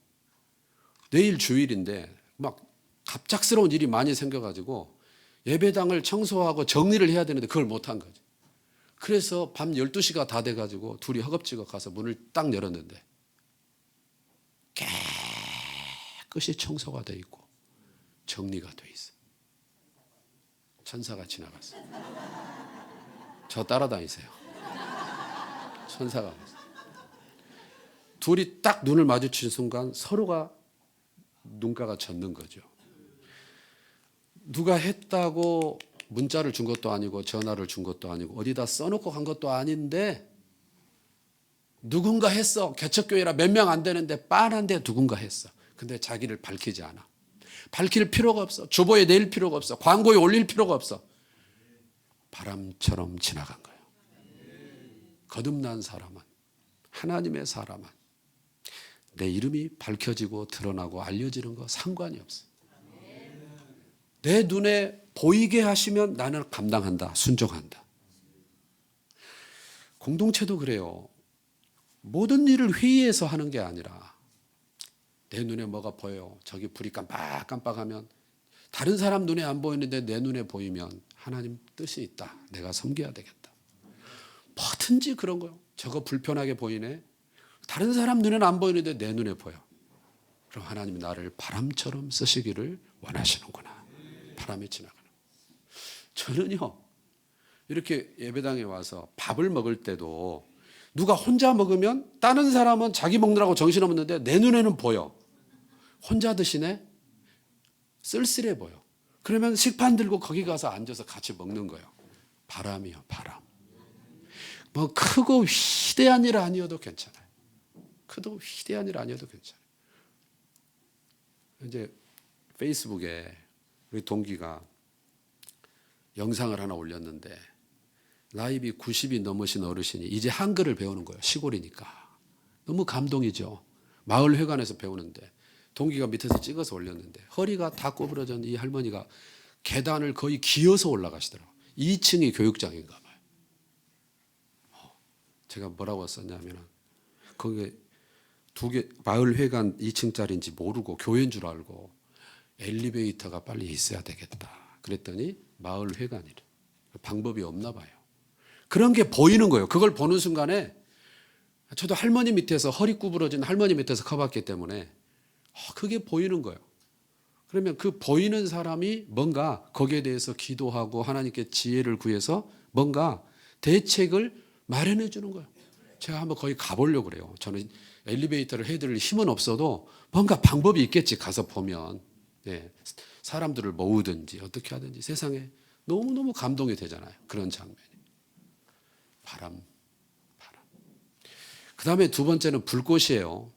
내일 주일인데 막 갑작스러운 일이 많이 생겨가지고 예배당을 청소하고 정리를 해야 되는데 그걸 못한 거죠. 그래서 밤 12시가 다 돼가지고 둘이 허겁지겁 가서 문을 딱 열었는데 깨끗이 청소가 돼 있고 정리가 돼 있어. 천사가 지나갔어. 저 따라다니세요. 천사가 왔어. 둘이 딱 눈을 마주친 순간 서로가 눈가가 젖는 거죠. 누가 했다고 문자를 준 것도 아니고 전화를 준 것도 아니고 어디다 써놓고 간 것도 아닌데 누군가 했어. 개척교회라 몇 명 안 되는데 빤한데 누군가 했어. 근데 자기를 밝히지 않아. 밝힐 필요가 없어. 주보에 낼 필요가 없어. 광고에 올릴 필요가 없어. 바람처럼 지나간 거예요. 거듭난 사람은, 하나님의 사람은 내 이름이 밝혀지고 드러나고 알려지는 거 상관이 없어. 내 눈에 보이게 하시면 나는 감당한다, 순종한다. 공동체도 그래요. 모든 일을 회의해서 하는 게 아니라 내 눈에 뭐가 보여. 저기 불이 깜빡깜빡하면 다른 사람 눈에 안 보이는데 내 눈에 보이면 하나님 뜻이 있다. 내가 섬겨야 되겠다. 뭐든지 그런 거요. 저거 불편하게 보이네. 다른 사람 눈에는 안 보이는데 내 눈에 보여. 그럼 하나님이 나를 바람처럼 쓰시기를 원하시는구나. 바람이 지나가는. 저는요 이렇게 예배당에 와서 밥을 먹을 때도 누가 혼자 먹으면 다른 사람은 자기 먹느라고 정신없는데 내 눈에는 보여. 혼자 드시네? 쓸쓸해 보여. 그러면 식판 들고 거기 가서 앉아서 같이 먹는 거예요. 바람이요, 바람. 뭐 크고 위대한 일 아니어도 괜찮아요. 크고 위대한 일 아니어도 괜찮아요. 이제 페이스북에 우리 동기가 영상을 하나 올렸는데 나이비 90이 넘으신 어르신이 이제 한글을 배우는 거예요. 시골이니까. 너무 감동이죠. 마을회관에서 배우는데 동기가 밑에서 찍어서 올렸는데 허리가 다 꼬부러진 이 할머니가 계단을 거의 기어서 올라가시더라고요. 2층이 교육장인가 봐요. 제가 뭐라고 썼냐면 거기에 마을회관 2층짜리인지 모르고 교회인 줄 알고 엘리베이터가 빨리 있어야 되겠다. 그랬더니 마을회관이래. 방법이 없나 봐요. 그런 게 보이는 거예요. 그걸 보는 순간에 저도 할머니 밑에서 허리 구부러진 할머니 밑에서 커봤기 때문에 그게 보이는 거예요. 그러면 그 보이는 사람이 뭔가 거기에 대해서 기도하고 하나님께 지혜를 구해서 뭔가 대책을 마련해 주는 거예요. 제가 한번 거기 가보려고 그래요. 저는 엘리베이터를 해드릴 힘은 없어도 뭔가 방법이 있겠지. 가서 보면 사람들을 모으든지 어떻게 하든지 세상에 너무너무 감동이 되잖아요. 그런 장면이. 바람. 그 다음에 두 번째는 불꽃이에요.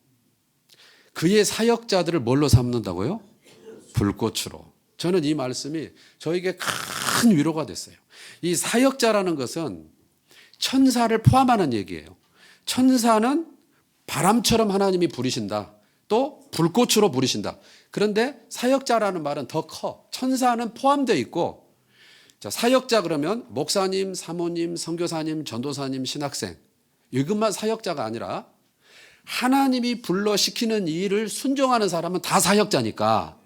그의 사역자들을 뭘로 삼는다고요? 불꽃으로. 저는 이 말씀이 저에게 큰 위로가 됐어요. 이 사역자라는 것은 천사를 포함하는 얘기예요. 천사는 바람처럼 하나님이 부리신다. 또 불꽃으로 부리신다. 그런데 사역자라는 말은 더 커. 천사는 포함되어 있고, 자, 사역자 그러면 목사님, 사모님, 선교사님, 전도사님, 신학생. 이것만 사역자가 아니라 하나님이 불러 시키는 일을 순종하는 사람은 다 사역자니까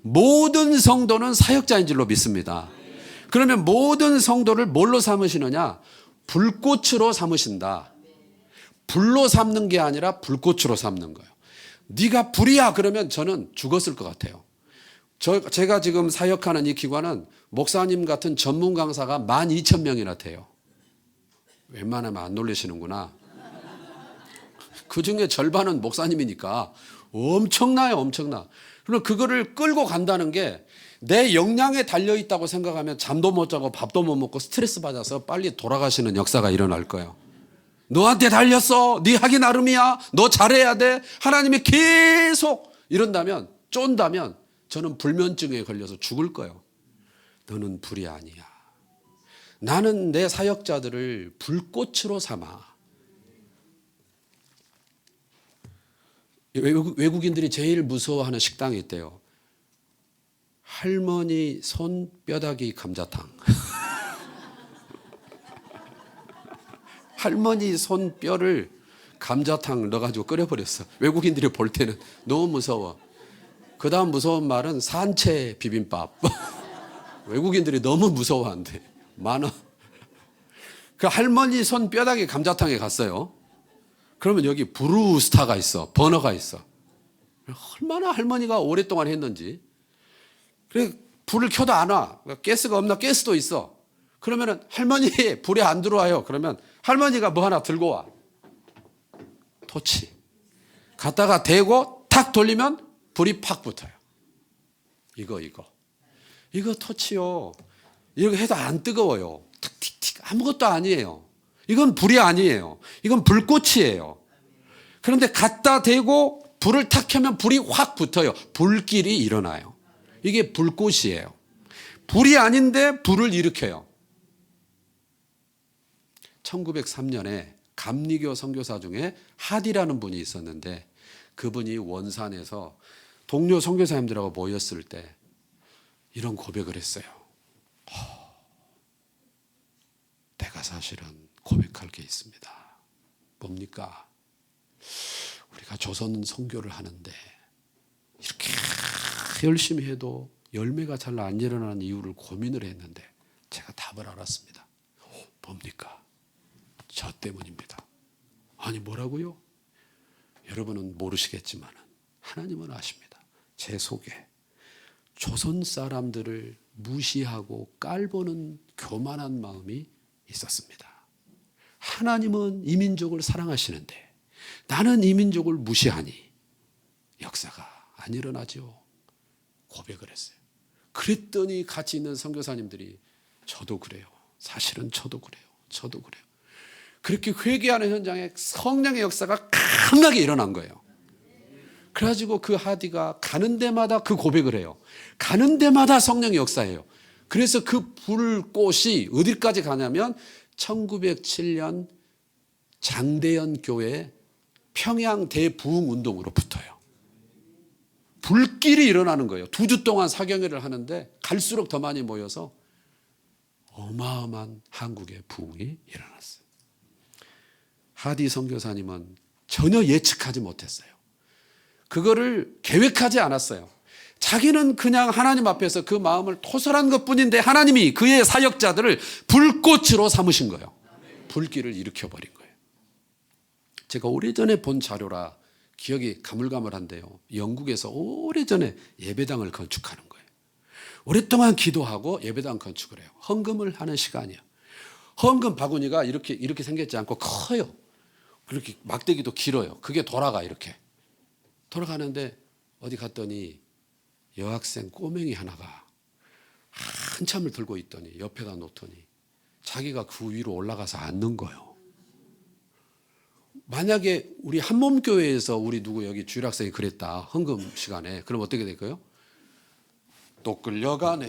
모든 성도는 사역자인 줄로 믿습니다. 그러면 모든 성도를 뭘로 삼으시느냐? 불꽃으로 삼으신다. 불로 삼는 게 아니라 불꽃으로 삼는 거예요. 네가 불이야 그러면 저는 죽었을 것 같아요. 제가 지금 사역하는 이 기관은 목사님 같은 전문 강사가 12,000명이나 돼요. 웬만하면 안 놀라시는구나. 그중에 절반은 목사님이니까 엄청나요, 엄청나. 그럼 그거를 끌고 간다는 게 내 역량에 달려있다고 생각하면 잠도 못 자고 밥도 못 먹고 스트레스 받아서 빨리 돌아가시는 역사가 일어날 거예요. 너한테 달렸어. 네 하기 나름이야. 너 잘해야 돼. 하나님이 계속 이런다면, 쫀다면 저는 불면증에 걸려서 죽을 거예요. 너는 불이 아니야. 나는 내 사역자들을 불꽃으로 삼아. 외국인들이 제일 무서워하는 식당이 있대요. 할머니 손뼈다귀 감자탕. 할머니 손뼈를 감자탕 넣어가지고 끓여버렸어. 외국인들이 볼 때는 너무 무서워. 그 다음 무서운 말은 산채 비빔밥. 외국인들이 너무 무서워한대. 많아. 그 할머니 손뼈다귀 감자탕에 갔어요. 그러면 여기 브루스타가 있어. 버너가 있어. 얼마나 할머니가 오랫동안 했는지. 그래 불을 켜도 안 와. 가스가 없나? 가스도 있어. 그러면은 할머니 불이 안 들어와요. 그러면 할머니가 뭐 하나 들고 와. 토치. 갖다가 대고 탁 돌리면 불이 팍 붙어요. 이거 토치요. 이렇게 해도 안 뜨거워요. 틱틱틱 아무것도 아니에요. 이건 불이 아니에요. 이건 불꽃이에요. 그런데 갖다 대고 불을 탁 켜면 불이 확 붙어요. 불길이 일어나요. 이게 불꽃이에요. 불이 아닌데 불을 일으켜요. 1903년에 감리교 선교사 중에 하디라는 분이 있었는데 그분이 원산에서 동료 선교사님들하고 모였을 때 이런 고백을 했어요. 내가 사실은 고백할 게 있습니다. 뭡니까? 우리가 조선 선교를 하는데 이렇게 열심히 해도 열매가 잘 안 일어나는 이유를 고민을 했는데 제가 답을 알았습니다. 뭡니까? 저 때문입니다. 아니 뭐라고요? 여러분은 모르시겠지만 하나님은 아십니다. 제 속에 조선 사람들을 무시하고 깔보는 교만한 마음이 있었습니다. 하나님은 이민족을 사랑하시는데 나는 이민족을 무시하니 역사가 안 일어나죠. 고백을 했어요. 그랬더니 같이 있는 선교사님들이 저도 그래요. 사실은 저도 그래요. 저도 그래요. 그렇게 회개하는 현장에 성령의 역사가 강하게 일어난 거예요. 그래가지고 그 하디가 가는 데마다 그 고백을 해요. 가는 데마다 성령의 역사예요. 그래서 그 불꽃이 어디까지 가냐면 1907년 장대연 교회 평양 대부흥 운동으로 붙어요. 불길이 일어나는 거예요. 2주 동안 사경회를 하는데 갈수록 더 많이 모여서 어마어마한 한국의 부흥이 일어났어요. 하디 선교사님은 전혀 예측하지 못했어요. 그거를 계획하지 않았어요. 자기는 그냥 하나님 앞에서 그 마음을 토설한 것뿐인데 하나님이 그의 사역자들을 불꽃으로 삼으신 거예요. 불길을 일으켜버린 거예요. 제가 오래전에 본 자료라 기억이 가물가물한데요. 영국에서 오래전에 예배당을 건축하는 거예요. 오랫동안 기도하고 예배당 건축을 해요. 헌금을 하는 시간이야. 헌금 바구니가 이렇게 생겼지 않고 커요. 그렇게 막대기도 길어요. 그게 돌아가 이렇게. 돌아가는데 어디 갔더니 여학생 꼬맹이 하나가 한참을 들고 있더니 옆에다 놓더니 자기가 그 위로 올라가서 앉는 거예요. 만약에 우리 한몸교회에서 우리 누구 여기 주일학생이 그랬다. 헌금 시간에. 그럼 어떻게 될까요? 또 끌려가네.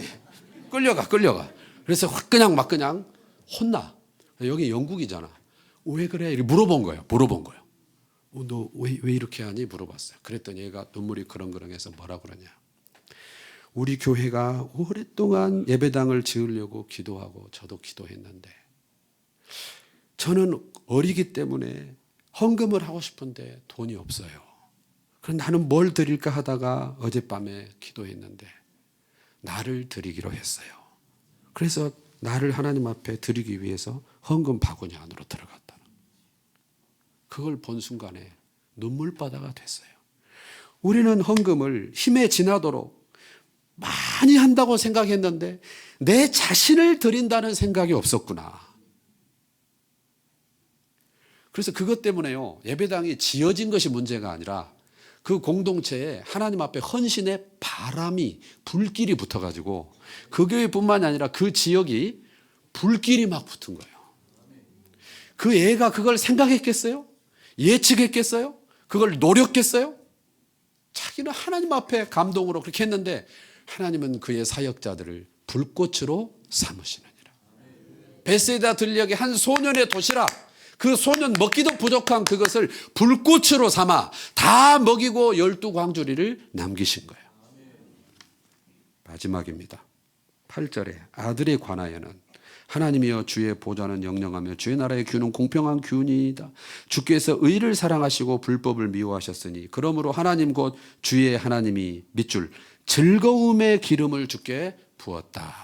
끌려가. 그래서 확 그냥 혼나. 여기 영국이잖아. 왜 그래? 이렇게 물어본 거예요. 너 왜 이렇게 하니? 물어봤어요. 그랬더니 얘가 눈물이 그렁그렁해서 뭐라 그러냐. 우리 교회가 오랫동안 예배당을 지으려고 기도하고 저도 기도했는데 저는 어리기 때문에 헌금을 하고 싶은데 돈이 없어요. 그럼 나는 뭘 드릴까 하다가 어젯밤에 기도했는데 나를 드리기로 했어요. 그래서 나를 하나님 앞에 드리기 위해서 헌금 바구니 안으로 들어갔다는 그걸 본 순간에 눈물바다가 됐어요. 우리는 헌금을 힘에 지나도록 많이 한다고 생각했는데 내 자신을 드린다는 생각이 없었구나. 그래서 그것 때문에요. 예배당이 지어진 것이 문제가 아니라 그 공동체에 하나님 앞에 헌신의 바람이 불길이 붙어가지고 그 교회뿐만이 아니라 그 지역이 불길이 막 붙은 거예요. 그 애가 그걸 생각했겠어요? 예측했겠어요? 그걸 노렸겠어요? 자기는 하나님 앞에 감동으로 그렇게 했는데 하나님은 그의 사역자들을 불꽃으로 삼으시느니라. 베세다 들녘의 한 소년의 도시락, 그 소년 먹기도 부족한 그것을 불꽃으로 삼아 다 먹이고 12광주리를 남기신 거예요. 마지막입니다. 8절에 아들에 관하여는 하나님이여 주의 보좌는 영영하며 주의 나라의 규는 공평한 규니이다. 주께서 의를 사랑하시고 불법을 미워하셨으니 그러므로 하나님 곧 주의 하나님이 밑줄 즐거움의 기름을 주께 부었다.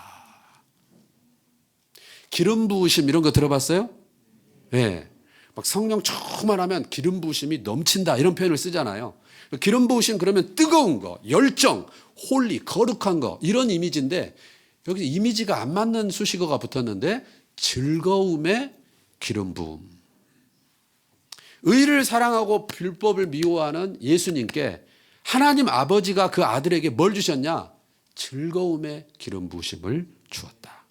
기름 부으심 이런 거 들어봤어요? 네. 막 성령 충만하면 기름 부으심이 넘친다 이런 표현을 쓰잖아요. 기름 부으심 그러면 뜨거운 거, 열정, 홀리, 거룩한 거 이런 이미지인데 여기 이미지가 안 맞는 수식어가 붙었는데 즐거움의 기름 부음. 의를 사랑하고 불법을 미워하는 예수님께 하나님 아버지가 그 아들에게 뭘 주셨냐? 즐거움의 기름 부으심을 주었다.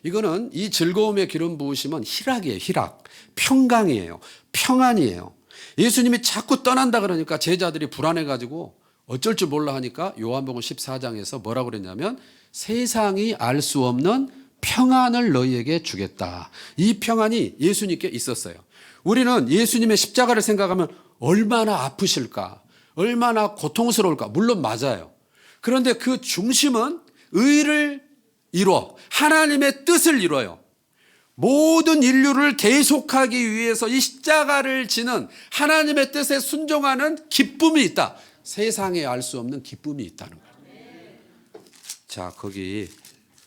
이거는 이 즐거움의 기름 부으심은 희락이에요. 희락. 평강이에요. 평안이에요. 예수님이 자꾸 떠난다 그러니까 제자들이 불안해가지고 어쩔 줄 몰라 하니까 요한복음 14장에서 뭐라고 그랬냐면 세상이 알 수 없는 평안을 너희에게 주겠다. 이 평안이 예수님께 있었어요. 우리는 예수님의 십자가를 생각하면 얼마나 아프실까? 얼마나 고통스러울까? 물론 맞아요. 그런데 그 중심은 의를 이루어 하나님의 뜻을 이루어요. 모든 인류를 대속하기 위해서 이 십자가를 지는 하나님의 뜻에 순종하는 기쁨이 있다. 세상에 알 수 없는 기쁨이 있다는 거예요. 자, 거기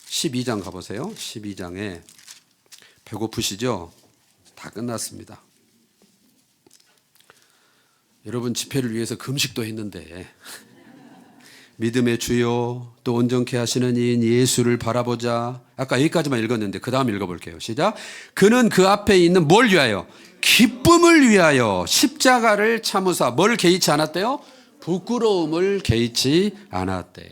12장 가보세요. 12장에 배고프시죠? 다 끝났습니다. 여러분 집회를 위해서 금식도 했는데 믿음의 주요 또 온전케 하시는 이인 예수를 바라보자. 아까 여기까지만 읽었는데 그 다음 읽어볼게요. 시작. 그는 그 앞에 있는 뭘 위하여? 기쁨을 위하여 십자가를 참으사 뭘 개의치 않았대요? 부끄러움을 개의치 않았대요.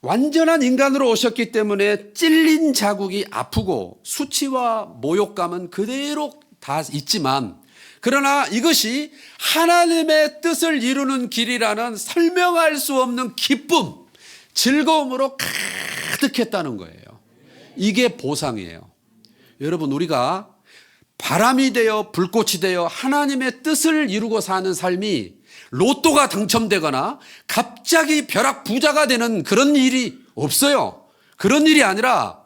완전한 인간으로 오셨기 때문에 찔린 자국이 아프고 수치와 모욕감은 그대로 다 있지만, 그러나 이것이 하나님의 뜻을 이루는 길이라는 설명할 수 없는 기쁨, 즐거움으로 가득했다는 거예요. 이게 보상이에요. 여러분, 우리가 바람이 되어 불꽃이 되어 하나님의 뜻을 이루고 사는 삶이 로또가 당첨되거나 갑자기 벼락 부자가 되는 그런 일이 없어요. 그런 일이 아니라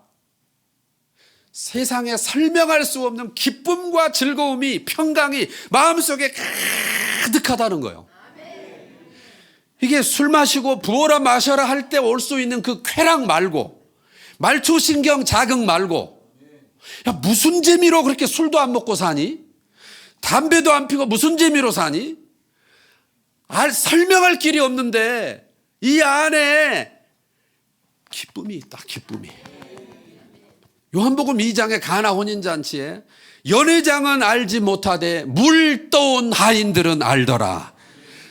세상에 설명할 수 없는 기쁨과 즐거움이, 평강이 마음속에 가득하다는 거예요. 이게 술 마시고 부어라 마셔라 할 때 올 수 있는 그 쾌락 말고, 말초신경 자극 말고, 야, 무슨 재미로 그렇게 술도 안 먹고 사니? 담배도 안 피고 무슨 재미로 사니? 설명할 길이 없는데 이 안에 기쁨이 있다. 기쁨이. 요한복음 2장의 가나 혼인잔치에 연회장은 알지 못하되 물 떠온 하인들은 알더라.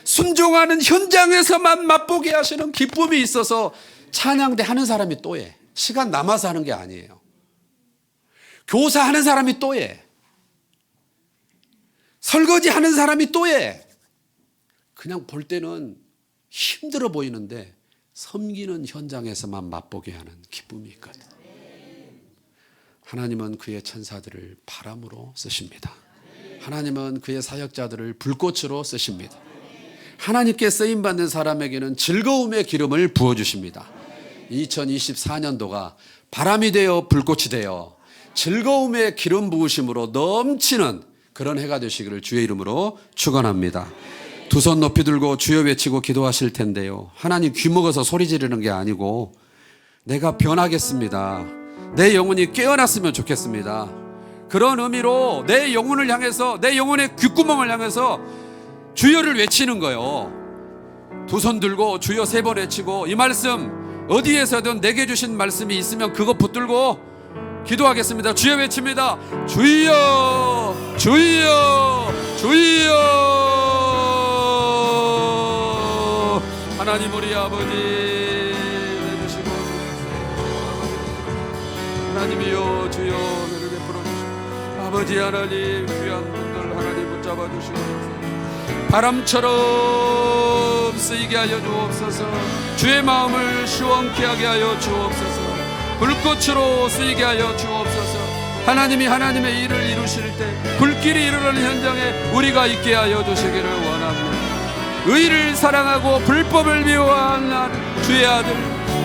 순종하는 현장에서만 맛보게 하시는 기쁨이 있어서 찬양대 하는 사람이 또 해. 시간 남아서 하는 게 아니에요. 교사하는 사람이 또 해. 설거지 하는 사람이 또 해. 그냥 볼 때는 힘들어 보이는데 섬기는 현장에서만 맛보게 하는 기쁨이 있거든. 하나님은 그의 천사들을 바람으로 쓰십니다. 하나님은 그의 사역자들을 불꽃으로 쓰십니다. 하나님께 쓰임받는 사람에게는 즐거움의 기름을 부어주십니다. 2024년도가 바람이 되어 불꽃이 되어 즐거움의 기름 부으심으로 넘치는 그런 해가 되시기를 주의 이름으로 축원합니다. 두 손 높이 들고 주여 외치고 기도하실 텐데요. 하나님 귀 먹어서 소리 지르는 게 아니고 내가 변하겠습니다. 내 영혼이 깨어났으면 좋겠습니다. 그런 의미로 내 영혼을 향해서, 내 영혼의 귓구멍을 향해서 주여를 외치는 거예요. 두 손 들고 주여 3번 외치고, 이 말씀 어디에서든 내게 주신 말씀이 있으면 그거 붙들고 기도하겠습니다. 주여 외칩니다. 주여, 주여, 주여. 하나님 우리 아버지 해주시고, 하나님이여 주여 은혜를 베풀어 주시고, 아버지 하나님 귀한 분들 하나님 붙잡아 주시고 바람처럼 쓰이게 하여 주옵소서. 주의 마음을 시원케 하게 하여 주옵소서. 불꽃으로 쓰이게 하여 주옵소서. 하나님이 하나님의 일을 이루실 때 불길이 이르는 현장에 우리가 있게 하여 주시기를 원합니다. 의를 사랑하고 불법을 미워하는 주의 아들,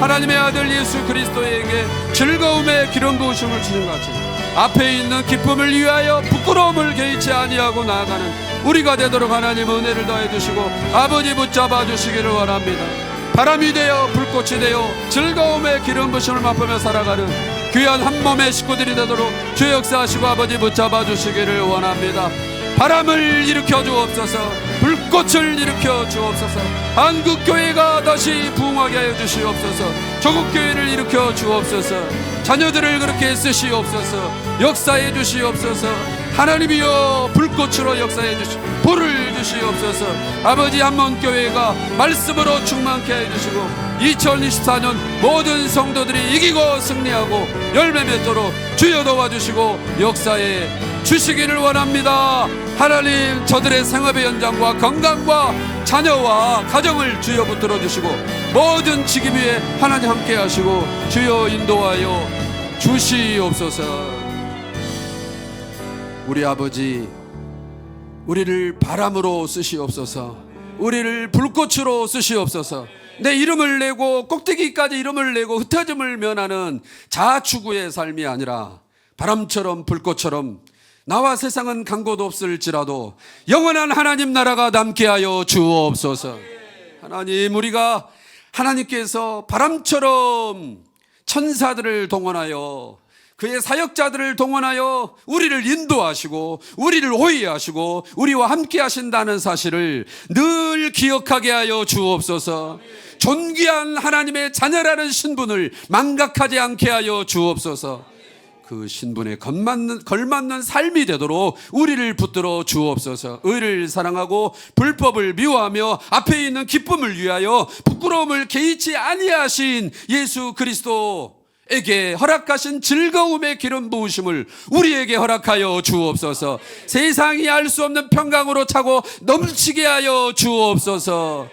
하나님의 아들 예수 그리스도에게 즐거움의 기름 부으심을 주신 같이 앞에 있는 기쁨을 위하여 부끄러움을 개의치 아니하고 나아가는 우리가 되도록 하나님 은혜를 더해 주시고 아버지 붙잡아 주시기를 원합니다. 바람이 되어 불꽃이 되어 즐거움의 기름 부으심을 맛보며 살아가는 귀한 한 몸의 식구들이 되도록 주 역사하시고 아버지 붙잡아 주시기를 원합니다. 바람을 일으켜 주옵소서. 불꽃을 일으켜 주옵소서. 한국교회가 다시 부흥하게 하여 주시옵소서. 조국교회를 일으켜 주옵소서. 자녀들을 그렇게 쓰시옵소서. 역사해 주시옵소서. 하나님이여 불꽃으로 역사해 주시고 불을 주시옵소서. 아버지 한문교회가 말씀으로 충만케 해 주시고 2024년 모든 성도들이 이기고 승리하고 열매 맺도록 주여 도와주시고 역사에 주시기를 원합니다. 하나님 저들의 생업의 연장과 건강과 자녀와 가정을 주여 붙들어 주시고 모든 직임 위에 하나님 함께 하시고 주여 인도하여 주시옵소서. 우리 아버지 우리를 바람으로 쓰시옵소서. 우리를 불꽃으로 쓰시옵소서. 내 이름을 내고 꼭대기까지 이름을 내고 흩어짐을 면하는 자아추구의 삶이 아니라 바람처럼 불꽃처럼 나와 세상은 간 곳 없을지라도 영원한 하나님 나라가 남게 하여 주옵소서. 하나님 우리가 하나님께서 바람처럼 천사들을 동원하여 그의 사역자들을 동원하여 우리를 인도하시고 우리를 호위하시고 우리와 함께 하신다는 사실을 늘 기억하게 하여 주옵소서. 존귀한 하나님의 자녀라는 신분을 망각하지 않게 하여 주옵소서. 그 신분에 걸맞는 삶이 되도록 우리를 붙들어 주옵소서. 의를 사랑하고 불법을 미워하며 앞에 있는 기쁨을 위하여 부끄러움을 개의치 아니하신 예수 그리스도에게 허락하신 즐거움의 기름 부으심을 우리에게 허락하여 주옵소서. 세상이 알 수 없는 평강으로 차고 넘치게 하여 주옵소서.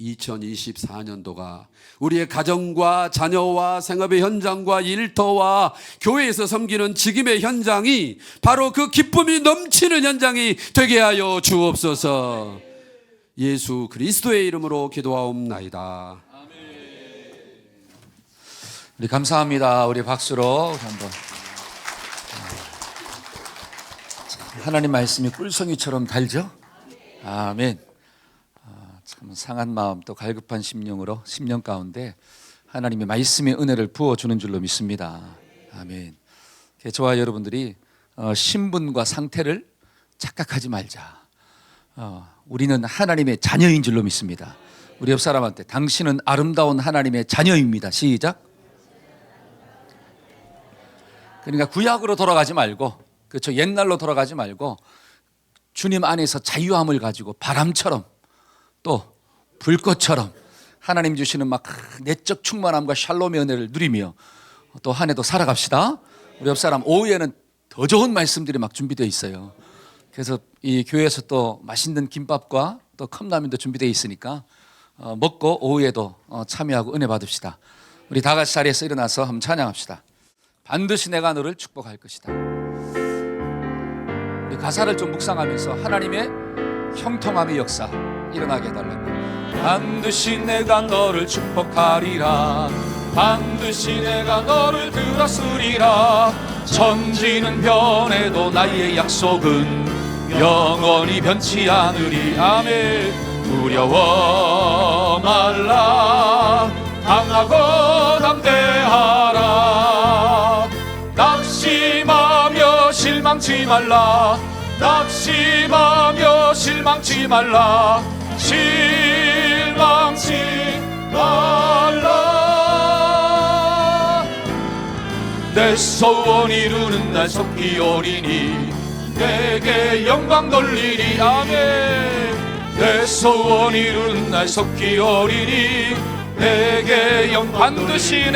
2024년도가 우리의 가정과 자녀와 생업의 현장과 일터와 교회에서 섬기는 직임의 현장이 바로 그 기쁨이 넘치는 현장이 되게 하여 주옵소서. 예수 그리스도의 이름으로 기도하옵나이다. 우리 감사합니다. 우리 박수로 한번. 하나님 말씀이 꿀송이처럼 달죠? 아멘. 참 상한 마음 또 갈급한 심령으로 10년 가운데 하나님의 말씀의 은혜를 부어주는 줄로 믿습니다. 아멘. 저와 여러분들이 신분과 상태를 착각하지 말자. 우리는 하나님의 자녀인 줄로 믿습니다. 우리 옆 사람한테 당신은 아름다운 하나님의 자녀입니다. 시작. 그러니까 구약으로 돌아가지 말고, 그렇죠, 옛날로 돌아가지 말고 주님 안에서 자유함을 가지고 바람처럼 또 불꽃처럼 하나님 주시는 막 내적 충만함과 샬롬의 은혜를 누리며 또 한 해도 살아갑시다. 우리 옆 사람 오후에는 더 좋은 말씀들이 막 준비되어 있어요. 그래서 이 교회에서 또 맛있는 김밥과 또 컵라면도 준비되어 있으니까 먹고 오후에도 참여하고 은혜 받읍시다. 우리 다 같이 자리에서 일어나서 한번 찬양합시다. 반드시 내가 너를 축복할 것이다. 우리 가사를 좀 묵상하면서 하나님의 형통함의 역사 일어나게 해달라고. 반드시 내가 너를 축복하리라. 반드시 내가 너를 들었으리라. 천지는 변해도 나의 약속은 영원히 변치 않으리. 아멘. 두려워 말라. 강하고 담대하라. 낙심하며 실망치 말라. 낙심하며 실망치 말라. 실망치 말라. 내 소원 이루는 날 속히 오리니 내게 영광 돌리리. 아멘. 내 소원 이루는 날 속히 오리니 내게 영광. 반드시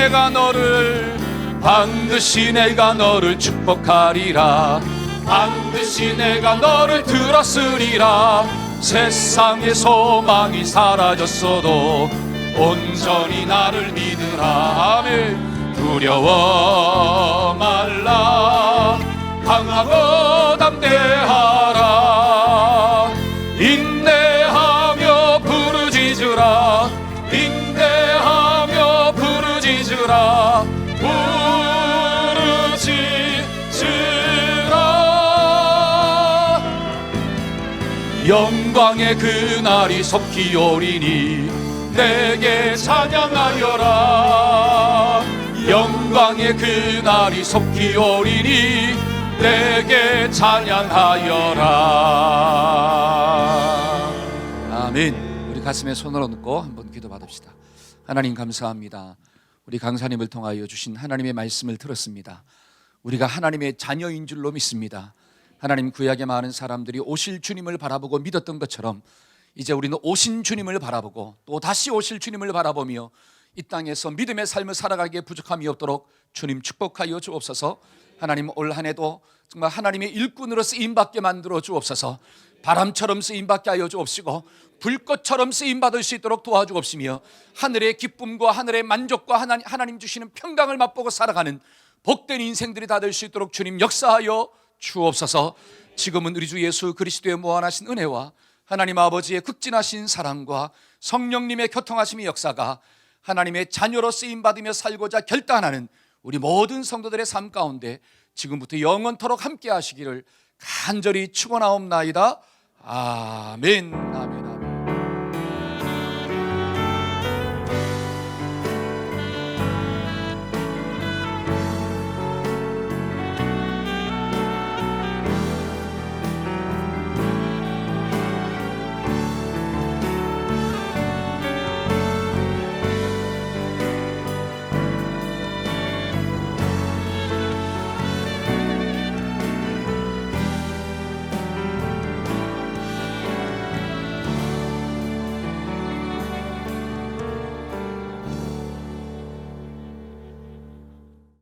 내가 너를 축복하리라. 반드시 내가 너를 들었으리라. 세상의 소망이 사라졌어도 온전히 나를 믿으라. 아멘. 두려워 말라. 강하고 담대하라. 인내하며 부르짖으라. 인내하며 부르짖으라. 영광의 그날이 속히 오리니 내게 찬양하여라. 영광의 그날이 속히 오리니 내게 찬양하여라. 아멘. 우리 가슴에 손을 얹고 한번 기도 받읍시다. 하나님 감사합니다. 우리 강사님을 통하여 주신 하나님의 말씀을 들었습니다. 우리가 하나님의 자녀인 줄로 믿습니다. 하나님, 구약의 많은 사람들이 오실 주님을 바라보고 믿었던 것처럼 이제 우리는 오신 주님을 바라보고 또 다시 오실 주님을 바라보며 이 땅에서 믿음의 삶을 살아가기에 부족함이 없도록 주님 축복하여 주옵소서. 하나님, 올 한 해도 정말 하나님의 일꾼으로 쓰임받게 만들어 주옵소서. 바람처럼 쓰임받게 하여 주옵시고 불꽃처럼 쓰임받을 수 있도록 도와주옵시며 하늘의 기쁨과 하늘의 만족과 하나님 주시는 평강을 맛보고 살아가는 복된 인생들이 다 될 수 있도록 주님 역사하여 주옵소서. 지금은 우리 주 예수 그리스도의 무한하신 은혜와 하나님 아버지의 극진하신 사랑과 성령님의 교통하심의 역사가 하나님의 자녀로 쓰임받으며 살고자 결단하는 우리 모든 성도들의 삶 가운데 지금부터 영원토록 함께 하시기를 간절히 축원하옵나이다. 아멘. 아멘.